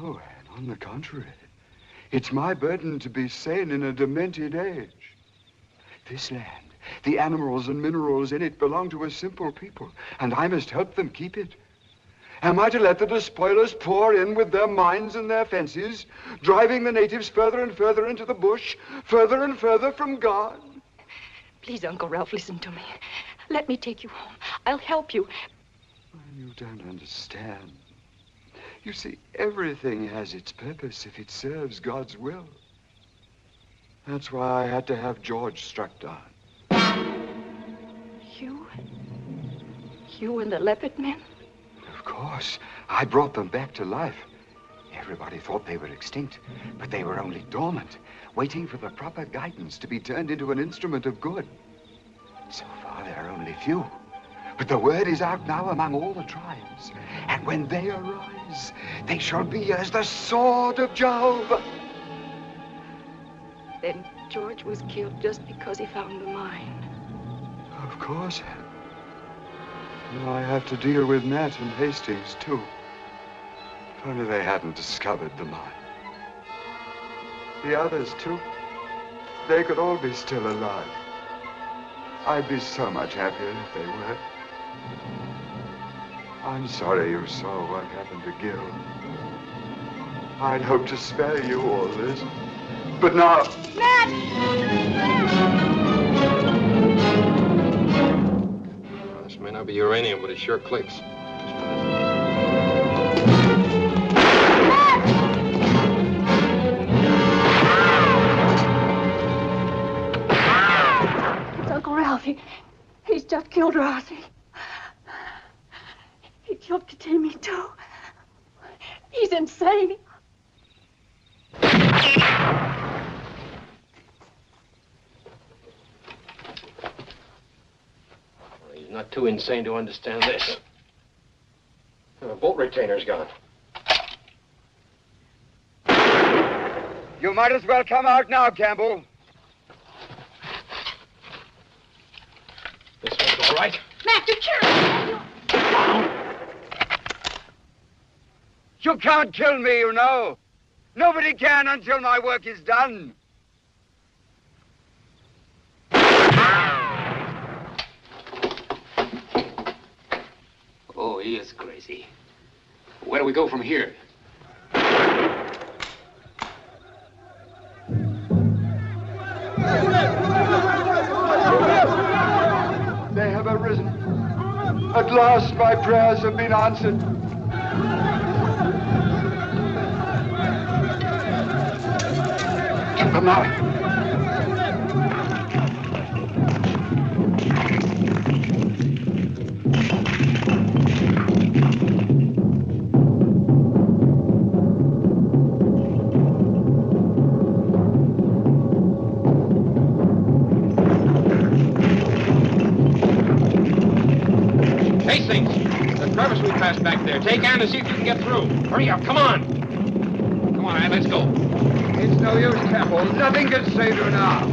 No, Anne, on the contrary. It's my burden to be sane in a demented age. This land, the animals and minerals in it belong to a simple people, and I must help them keep it. Am I to let the despoilers pour in with their mines and their fences, driving the natives further and further into the bush, further and further from God? Please, Uncle Ralph, listen to me. Let me take you home. I'll help you. You don't understand. You see, everything has its purpose if it serves God's will. That's why I had to have George struck down. You and the leopard men? Of course. I brought them back to life. Everybody thought they were extinct, but they were only dormant, waiting for the proper guidance to be turned into an instrument of good. So far, there are only few. But the word is out now among all the tribes. And when they arise, they shall be as the sword of Jehovah. Then George was killed just because he found the mine. Of course, Anne. Now I have to deal with Nat and Hastings, too. If only they hadn't discovered the mine. The others, too. They could all be still alive. I'd be so much happier if they were. I'm sorry you saw what happened to Gil. I'd hoped to spare you all this. But now... This may not be uranium, but it sure clicks. It's Uncle Ralph. He's just killed Rossi. He killed Katimi, too. He's insane. He's not too insane to understand this. The bolt retainer's gone. You might as well come out now, Campbell. This one's all right. Mac, you're killing me. You can't kill me, you know. Nobody can until my work is done. Oh, he is crazy. Where do we go from here? They have arisen. At last my prayers have been answered. Come now. Crevice we passed back there. Take Ann and see if you can get through. Hurry up, come on. Come on, Ann, let's go. It's no use, Campbell. Nothing can save you now.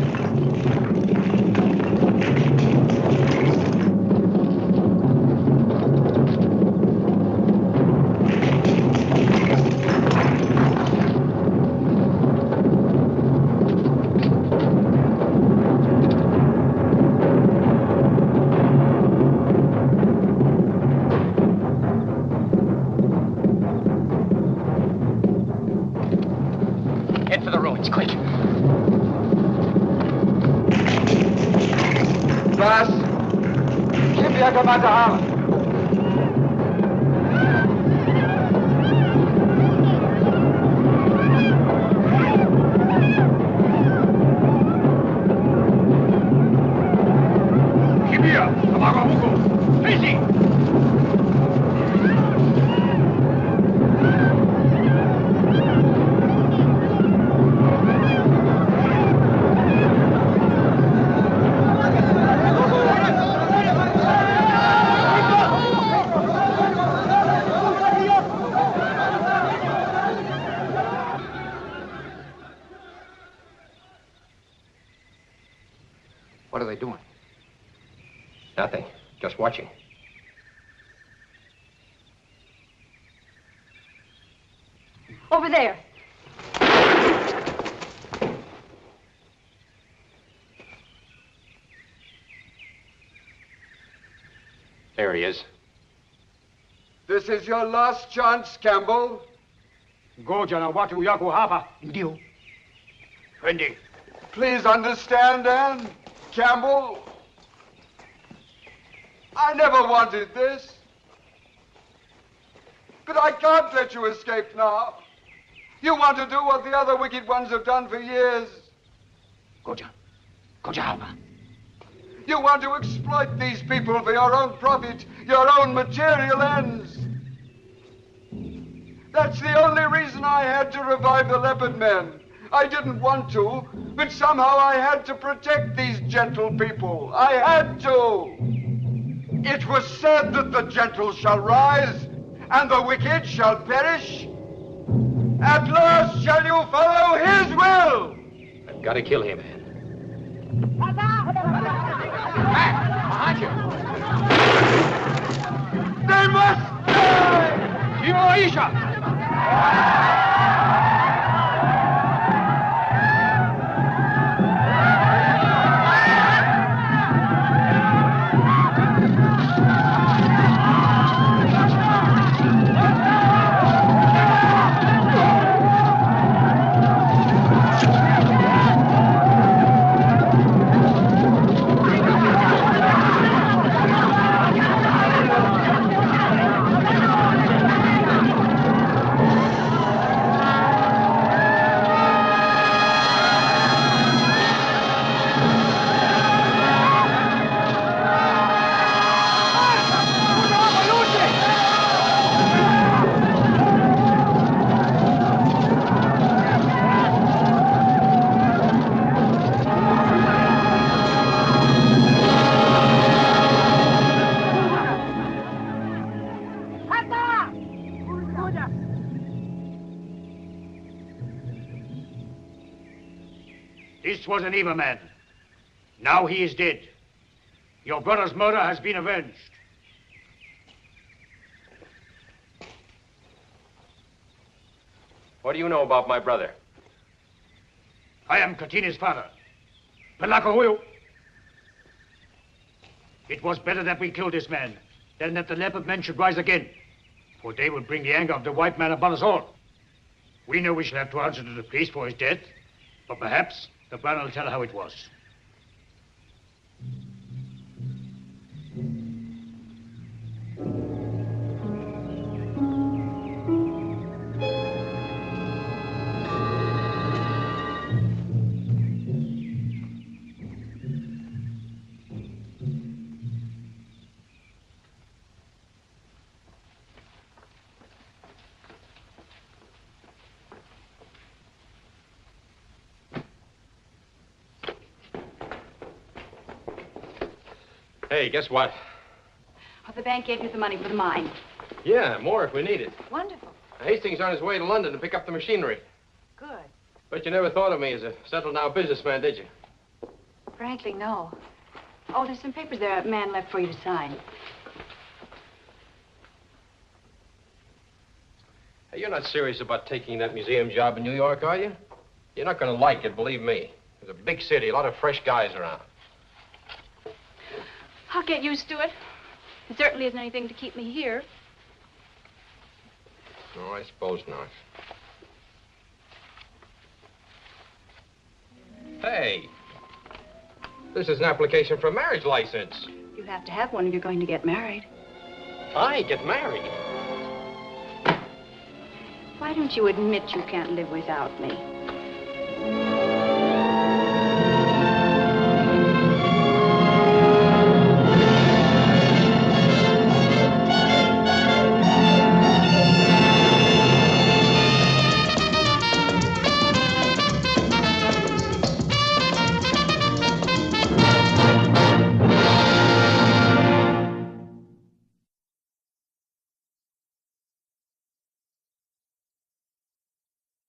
What are they doing? Nothing. Just watching. Over there. There he is. This is your last chance, Campbell. Goja na watu yako hapa. Ndio. Fendi. Please understand, Anne. Campbell. I never wanted this. But I can't let you escape now. You want to do what the other wicked ones have done for years. Goja hapa. You want to exploit these people for your own profit, your own material ends. That's the only reason I had to revive the leopard men. I didn't want to, but somehow I had to protect these gentle people. I had to. It was said that the gentle shall rise, and the wicked shall perish. At last shall you follow his will. I've got to kill him, man. Behind you. They must die! Tio Isha! This was an evil man. Now he is dead. Your brother's murder has been avenged. What do you know about my brother? I am Katina's father. Pelakahuyo. It was better that we killed this man than that the leopard men should rise again. For they will bring the anger of the white man upon us all. We know we shall have to answer to the priest for his death, but perhaps the brown will tell how it was. Hey, guess what? Oh, the bank gave you the money for the mine. Yeah, more if we need it. Wonderful. Hastings on his way to London to pick up the machinery. Good. But you never thought of me as a settled-now businessman, did you? Frankly, no. Oh, there's some papers there a man left for you to sign. Hey, you're not serious about taking that museum job in New York, are you? You're not going to like it, believe me. It's a big city, a lot of fresh guys around. I'll get used to it. There certainly isn't anything to keep me here. No, I suppose not. Hey, this is an application for a marriage license. You have to have one if you're going to get married. I get married? Why don't you admit you can't live without me?